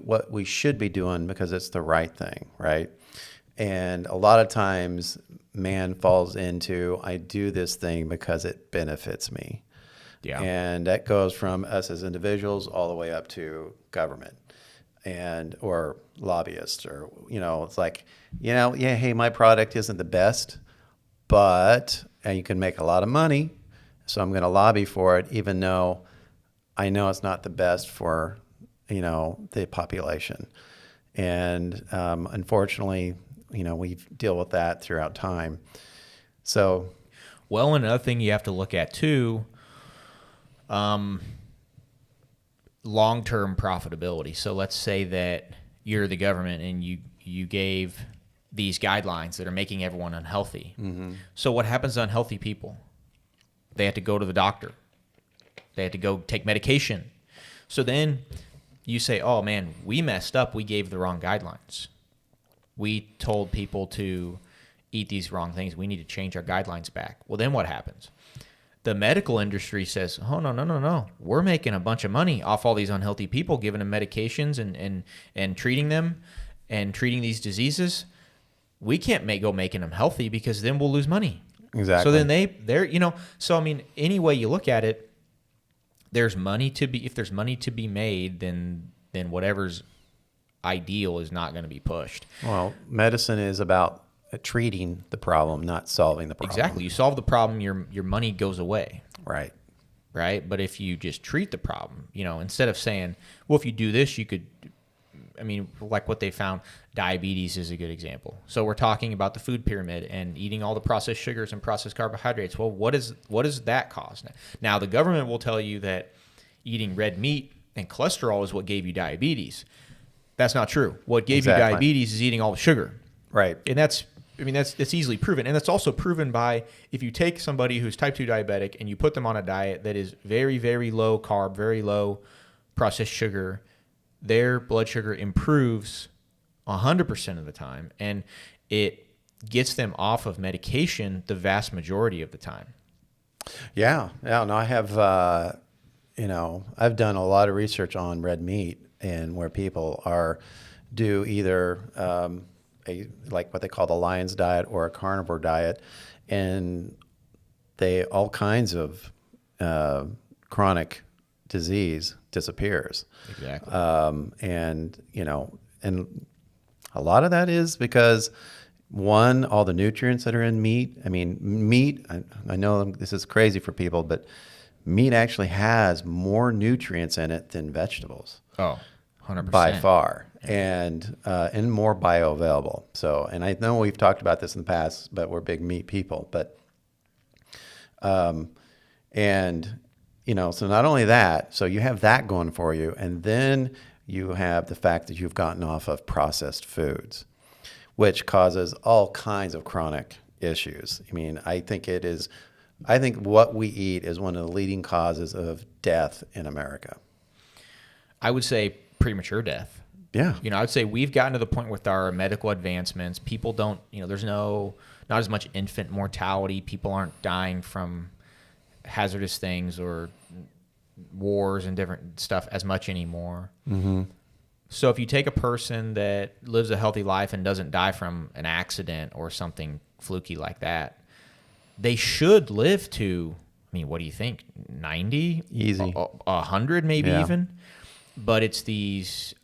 what we should be doing because it's the right thing, right? And a lot of times man falls into, I do this thing because it benefits me. Yeah. And that goes from us as individuals all the way up to government or lobbyists, or, it's like, hey, my product isn't the best, but you can make a lot of money, so I'm going to lobby for it, even though I know it's not the best for, the population. And unfortunately, we deal with that throughout time. So, well, another thing you have to look at too, long-term profitability. So let's say that you're the government and you gave these guidelines that are making everyone unhealthy. Mm-hmm. So what happens to unhealthy people? They have to go to the doctor. They have to go take medication. So then you say, oh man, we messed up. We gave the wrong guidelines. We told people to eat these wrong things. We need to change our guidelines back. Well, then what happens? The medical industry says, oh, no. We're making a bunch of money off all these unhealthy people, giving them medications and treating them and treating these diseases. We can't go making them healthy because then we'll lose money. Exactly. So then they're, any way you look at it, if there's money to be made, then whatever's ideal is not going to be pushed. Well, medicine is about treating the problem, not solving the problem. Exactly. You solve the problem, your money goes away. Right. Right. But if you just treat the problem, instead of saying, well, if you do this, you could, like what they found, diabetes is a good example. So we're talking about the food pyramid and eating all the processed sugars and processed carbohydrates. Well, what does that cause? Now, the government will tell you that eating red meat and cholesterol is what gave you diabetes. That's not true. What gave you diabetes is eating all the sugar. Right. And that's easily proven. And that's also proven by, if you take somebody who's type 2 diabetic and you put them on a diet that is very, very low carb, very low processed sugar, their blood sugar improves 100% of the time, and it gets them off of medication the vast majority of the time. Yeah. No, I have I've done a lot of research on red meat and where people do either like what they call the Lion's diet or a carnivore diet, and all kinds of chronic disease disappears. Exactly. And a lot of that is because, one, all the nutrients that are in meat. I mean, meat, I know this is crazy for people, but meat actually has more nutrients in it than vegetables. Oh, 100%. By far. And more bioavailable. So, and I know we've talked about this in the past, but we're big meat people. But, so not only that, so you have that going for you, and then you have the fact that you've gotten off of processed foods, which causes all kinds of chronic issues. I mean, I think what we eat is one of the leading causes of death in America. I would say premature death. Yeah. I would say we've gotten to the point with our medical advancements. People don't, there's not as much infant mortality. People aren't dying from hazardous things or wars and different stuff as much anymore. Mm-hmm. So if you take a person that lives a healthy life and doesn't die from an accident or something fluky like that, they should live to, what do you think, 90? Easy. 100 maybe Yeah. even? But it's this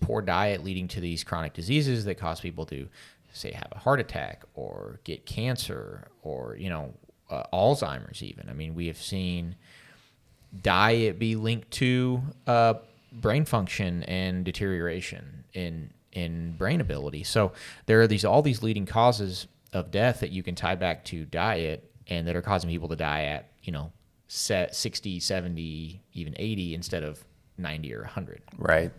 poor diet leading to these chronic diseases that cause people to, say, have a heart attack or get cancer or, Alzheimer's even. We have seen diet be linked to brain function and deterioration in brain ability. So there are all these leading causes of death that you can tie back to diet and that are causing people to die at, 60, 70, even 80 instead of 90 or 100. Right.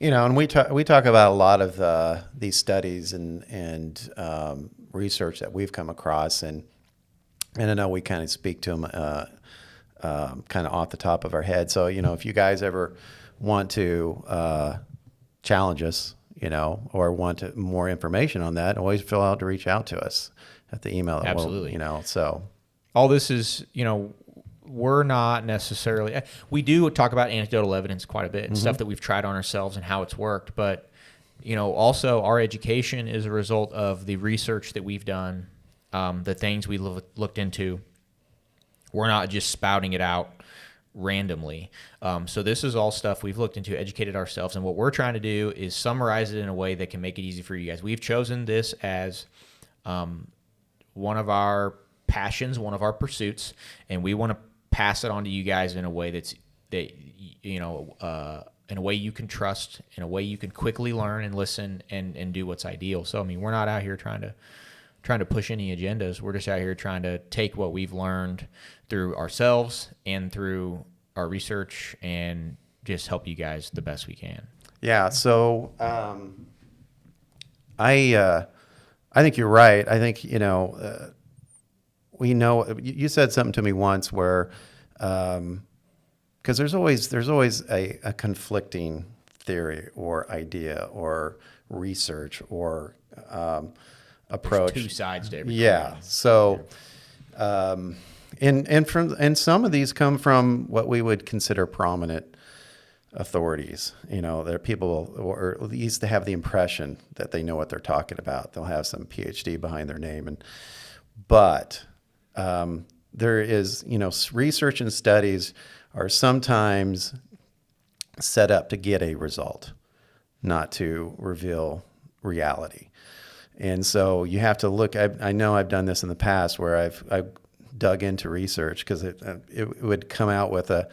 And we talk about a lot of these studies and research that we've come across, and I know we kind of speak to them kind of off the top of our head. So, if you guys ever want to challenge us, or want more information on that, always feel out to reach out to us at the email. Absolutely. So all this is, we're not necessarily, we do talk about anecdotal evidence quite a bit and stuff that we've tried on ourselves and how it's worked. But, also our education is a result of the research that we've done, the things we looked into. We're not just spouting it out randomly. So this is all stuff we've looked into, educated ourselves, and what we're trying to do is summarize it in a way that can make it easy for you guys. We've chosen this as one of our passions, one of our pursuits, and we want to pass it on to you guys in a way in a way you can trust, in a way you can quickly learn and listen and do what's ideal. So we're not out here trying to push any agendas. We're just out here trying to take what we've learned through ourselves and through our research and just help you guys the best we can. yeah. So I think you're right. I think we know. You said something to me once where because there's always a conflicting theory or idea or research or approach. There's two sides to every Yeah. coin. So, and some of these come from what we would consider prominent authorities. There are people, or at least they have the impression that they know what they're talking about. They'll have some PhD behind their name, but there is, research and studies are sometimes set up to get a result, not to reveal reality. And so you have to look. I know I've done this in the past where I've dug into research because it would come out with a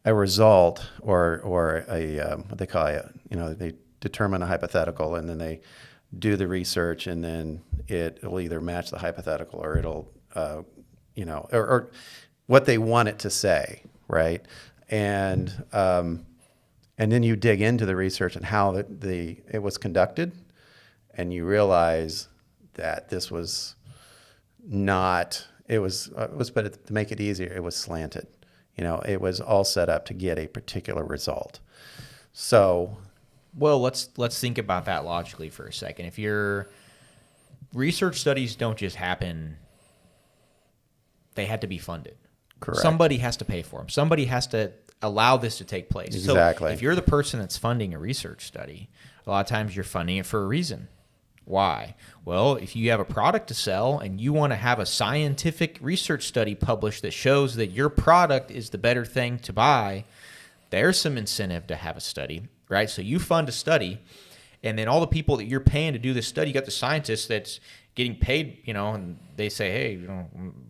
result or a what they call it. They determine a hypothetical and then they do the research and then it'll either match the hypothetical or it'll or what they want it to say, right? And then you dig into the research and how it was conducted, and you realize that this was not. It was, but to make it easier, it was slanted. It was all set up to get a particular result. So, well, let's think about that logically for a second. If your research studies don't just happen they had to be funded. Correct. Somebody has to pay for them. Somebody has to allow this to take place. Exactly. So if you're the person that's funding a research study, a lot of times you're funding it for a reason. Why? Well, if you have a product to sell and you want to have a scientific research study published that shows that your product is the better thing to buy, there's some incentive to have a study, right? So you fund a study, and then all the people that you're paying to do this study, you got the scientists that's getting paid, and they say, hey,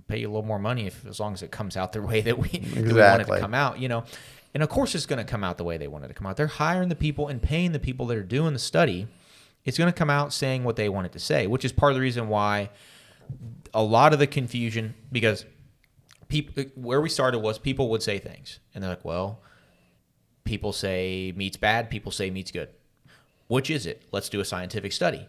pay you a little more money as long as it comes out the way that we want it to come out, And of course it's going to come out the way they want it to come out. They're hiring the people and paying the people that are doing the study. It's going to come out saying what they want it to say, which is part of the reason why a lot of the confusion, because where we started was people would say things, and they're like, well, people say meat's bad, people say meat's good. Which is it? Let's do a scientific study.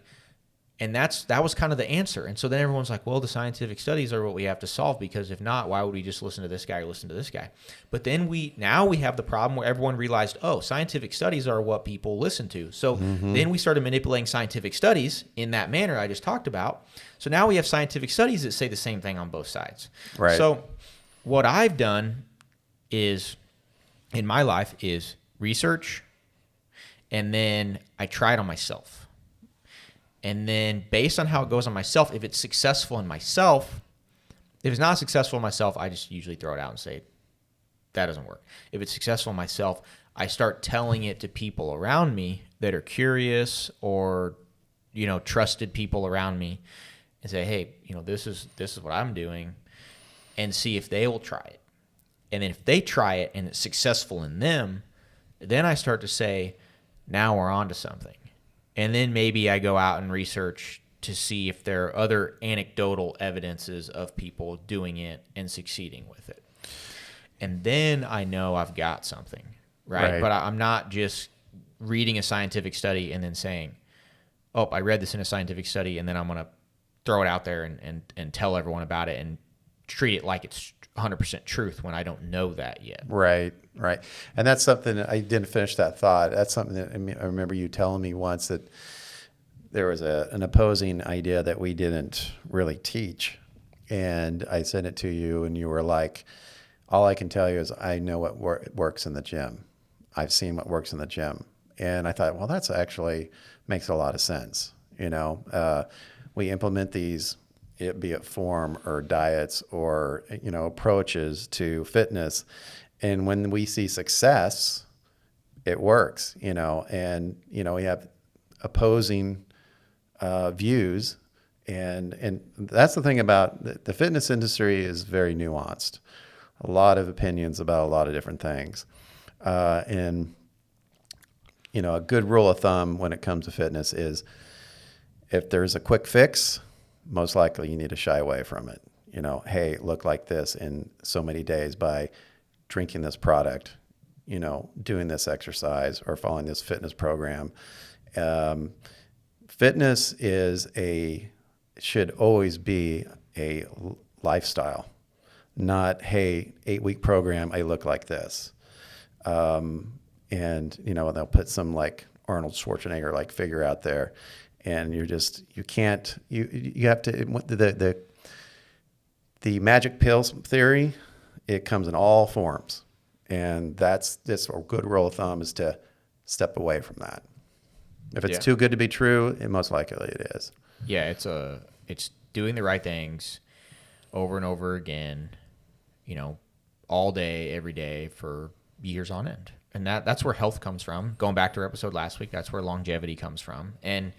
And that was kind of the answer. And so then everyone's like, well, the scientific studies are what we have to solve, because if not, why would we just listen to this guy or listen to this guy? But then now we have the problem where everyone realized, oh, scientific studies are what people listen to. So then we started manipulating scientific studies in that manner I just talked about. So now we have scientific studies that say the same thing on both sides. Right. So what I've done is, in my life, is research, and then I try it on myself. And then based on how it goes on myself, if it's successful in myself, if it's not successful in myself, I just usually throw it out and say, that doesn't work. If it's successful in myself, I start telling it to people around me that are curious or, trusted people around me, and say, hey, this is what I'm doing, and see if they will try it. And then if they try it and it's successful in them, then I start to say, now we're on to something. And then maybe I go out and research to see if there are other anecdotal evidences of people doing it and succeeding with it. And then I know I've got something, right? But I'm not just reading a scientific study and then saying, oh, I read this in a scientific study, and then I'm going to throw it out there and tell everyone about it and treat it like it's 100% truth when I don't know that yet. Right. And that's something, I didn't finish that thought. That's something that I remember you telling me once, that there was an opposing idea that we didn't really teach. And I sent it to you, and you were like, all I can tell you is I know what works in the gym. I've seen what works in the gym. And I thought, well, that's actually makes a lot of sense. We implement these, be it form or diets or, approaches to fitness. And when we see success, it works, and, we have opposing views. And that's the thing about the fitness industry is very nuanced. A lot of opinions about a lot of different things. And, a good rule of thumb when it comes to fitness is if there's a quick fix, most likely you need to shy away from it. Hey, look like this in so many days by drinking this product, doing this exercise or following this fitness program. Fitness should always be a lifestyle, not, hey, 8-week program, I look like this. And, they'll put some like Arnold Schwarzenegger figure out there, and you have to, the magic pills theory, it comes in all forms. And that's a good rule of thumb, is to step away from that. If it's too good to be true, it most likely it is. Yeah, it's doing the right things over and over again, all day, every day for years on end. And that's where health comes from. Going back to our episode last week, that's where longevity comes from. And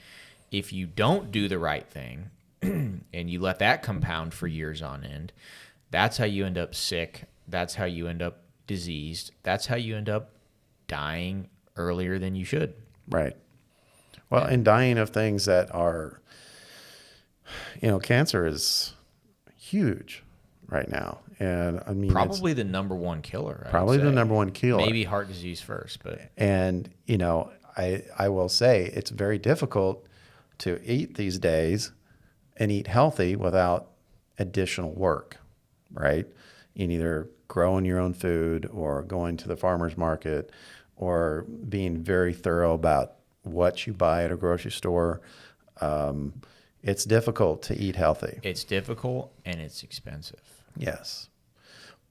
if you don't do the right thing and you let that compound for years on end, that's how you end up sick. That's how you end up diseased. That's how you end up dying earlier than you should. Right. Well, and dying of things that are, cancer is huge right now. And I mean, probably the number one killer. Probably the number one killer. Maybe heart disease first, but. And, I will say it's very difficult to eat these days and eat healthy without additional work, right? You can either growing your own food or going to the farmer's market or being very thorough about what you buy at a grocery store. It's difficult to eat healthy. It's difficult and it's expensive. Yes.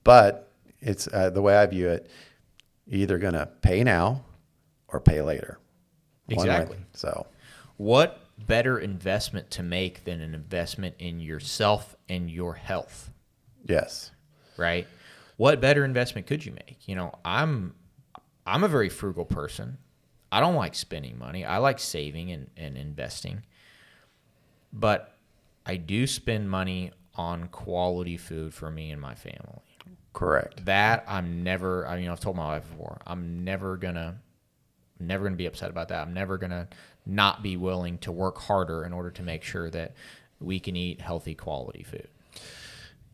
But it's the way I view it, you're either going to pay now or pay later. One way. Exactly. So, What better investment to make than an investment in yourself and your health, yes. right? What better investment could you make? You know, I'm a very frugal person. I don't like spending money. I like saving and investing. But I do spend money on quality food for me and my family. Correct. That I've told my wife before, I'm never gonna be upset about that. I'm never gonna not be willing to work harder in order to make sure that we can eat healthy, quality food.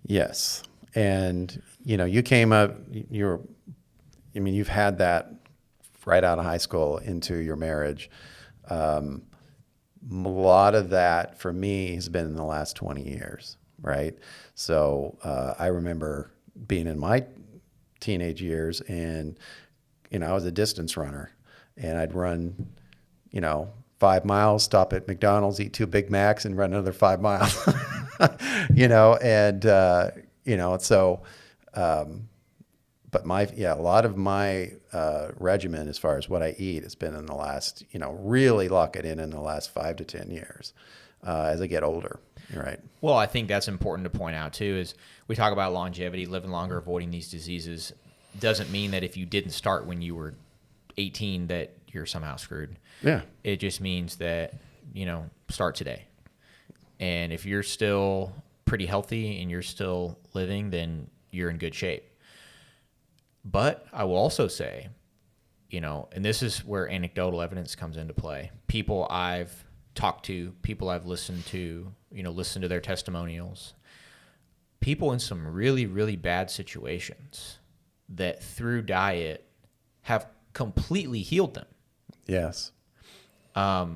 Yes. And, you came up, you've had that right out of high school into your marriage. A lot of that for me has been in the last 20 years, right? So I remember being in my teenage years and, I was a distance runner and I'd run, 5 miles, stop at McDonald's, eat 2 Big Macs and run another 5 miles, so, but a lot of my regimen as far as what I eat has been in the last, really lock it in the last 5 to 10 years as I get older. Right. Well, I think that's important to point out too, is we talk about longevity, living longer, avoiding these diseases. Doesn't mean that if you didn't start when you were 18 that you're somehow screwed. Yeah. It just means that, start today. And if you're still pretty healthy and you're still living, then you're in good shape. But I will also say, and this is where anecdotal evidence comes into play. People I've talked to, people I've listened to, listen to their testimonials. People in some really, really bad situations that through diet have completely healed them. Yes. Are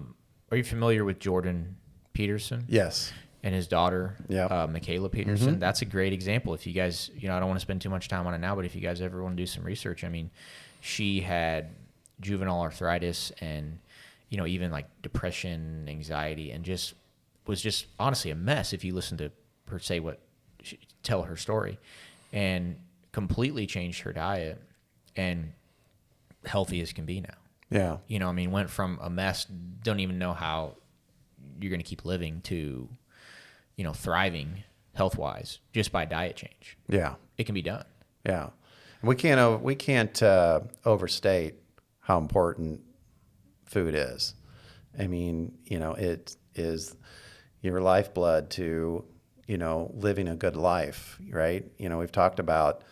you familiar with Jordan Peterson? Yes. And his daughter, Yeah. Michaela Peterson. Mm-hmm. That's a great example. If you guys, I don't want to spend too much time on it now, but if you guys ever want to do some research, she had juvenile arthritis and, even like depression, anxiety, and was just honestly a mess if you listen to her tell her story, and completely changed her diet and healthy as can be now. Yeah. Went from a mess, don't even know how you're going to keep living, to thriving health-wise just by diet change. Yeah. It can be done. Yeah. We can't overstate how important food is. It is your lifeblood to, living a good life, right? We've talked about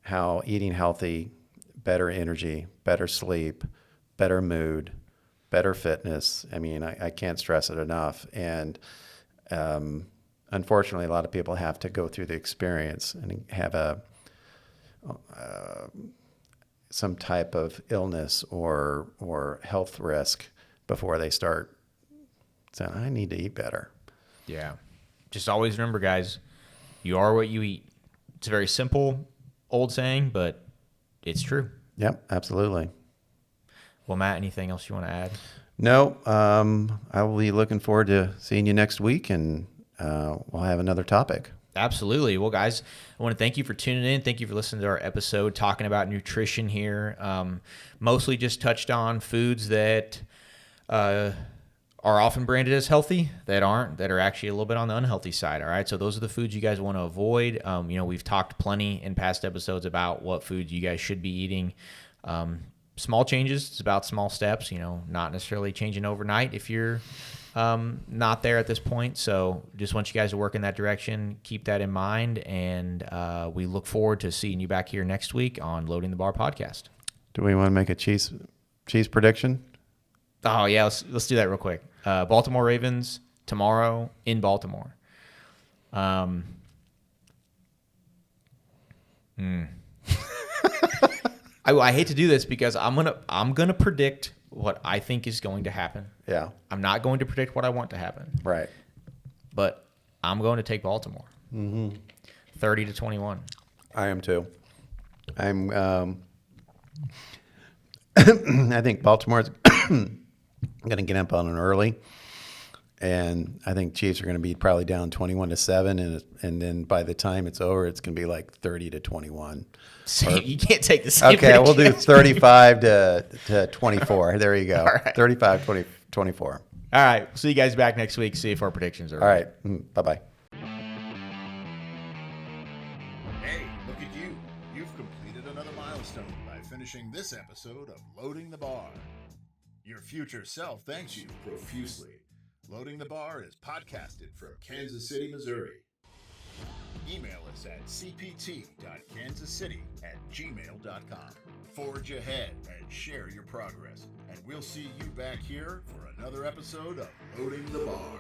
how eating healthy, better energy, better sleep, better mood, better fitness. I can't stress it enough. And, unfortunately, a lot of people have to go through the experience and have some type of illness or health risk before they start saying, I need to eat better. Yeah. Just always remember, guys, you are what you eat. It's a very simple old saying, but it's true. Yep, absolutely. Well, Matt, anything else you want to add? No, I will be looking forward to seeing you next week, and we'll have another topic. Absolutely. Well, guys, I want to thank you for tuning in. Thank you for listening to our episode talking about nutrition here. Mostly just touched on foods that are often branded as healthy, that aren't, that are actually a little bit on the unhealthy side. All right. So those are the foods you guys want to avoid. We've talked plenty in past episodes about what foods you guys should be eating. Small changes. It's about small steps, not necessarily changing overnight if you're not there at this point. So just want you guys to work in that direction. Keep that in mind. And we look forward to seeing you back here next week on Loading the Bar podcast. Do we want to make a cheese prediction? Oh, yeah. Let's do that real quick. Baltimore Ravens tomorrow in Baltimore. I hate to do this because I'm gonna predict what I think is going to happen. Yeah. I'm not going to predict what I want to happen. Right. But I'm going to take Baltimore. 30-21. I am too. I think Baltimore's going to get up on an early and I think Chiefs are going to be probably down 21-7, and then by the time it's over, it's going to be like 30-21. You can't take the same. Okay, we'll do 35 to 24. There you go. All right. 35, 24. All right. See you guys back next week. See if our predictions are All right. Bye-bye. Hey, look at you. You've completed another milestone by finishing this episode of Loading the Bar. Your future self thanks you profusely. Loading the Bar is podcasted from Kansas City, Missouri. Email us at cpt.kansascity@gmail.com. Forge ahead and share your progress. And we'll see you back here for another episode of Loading the Bar.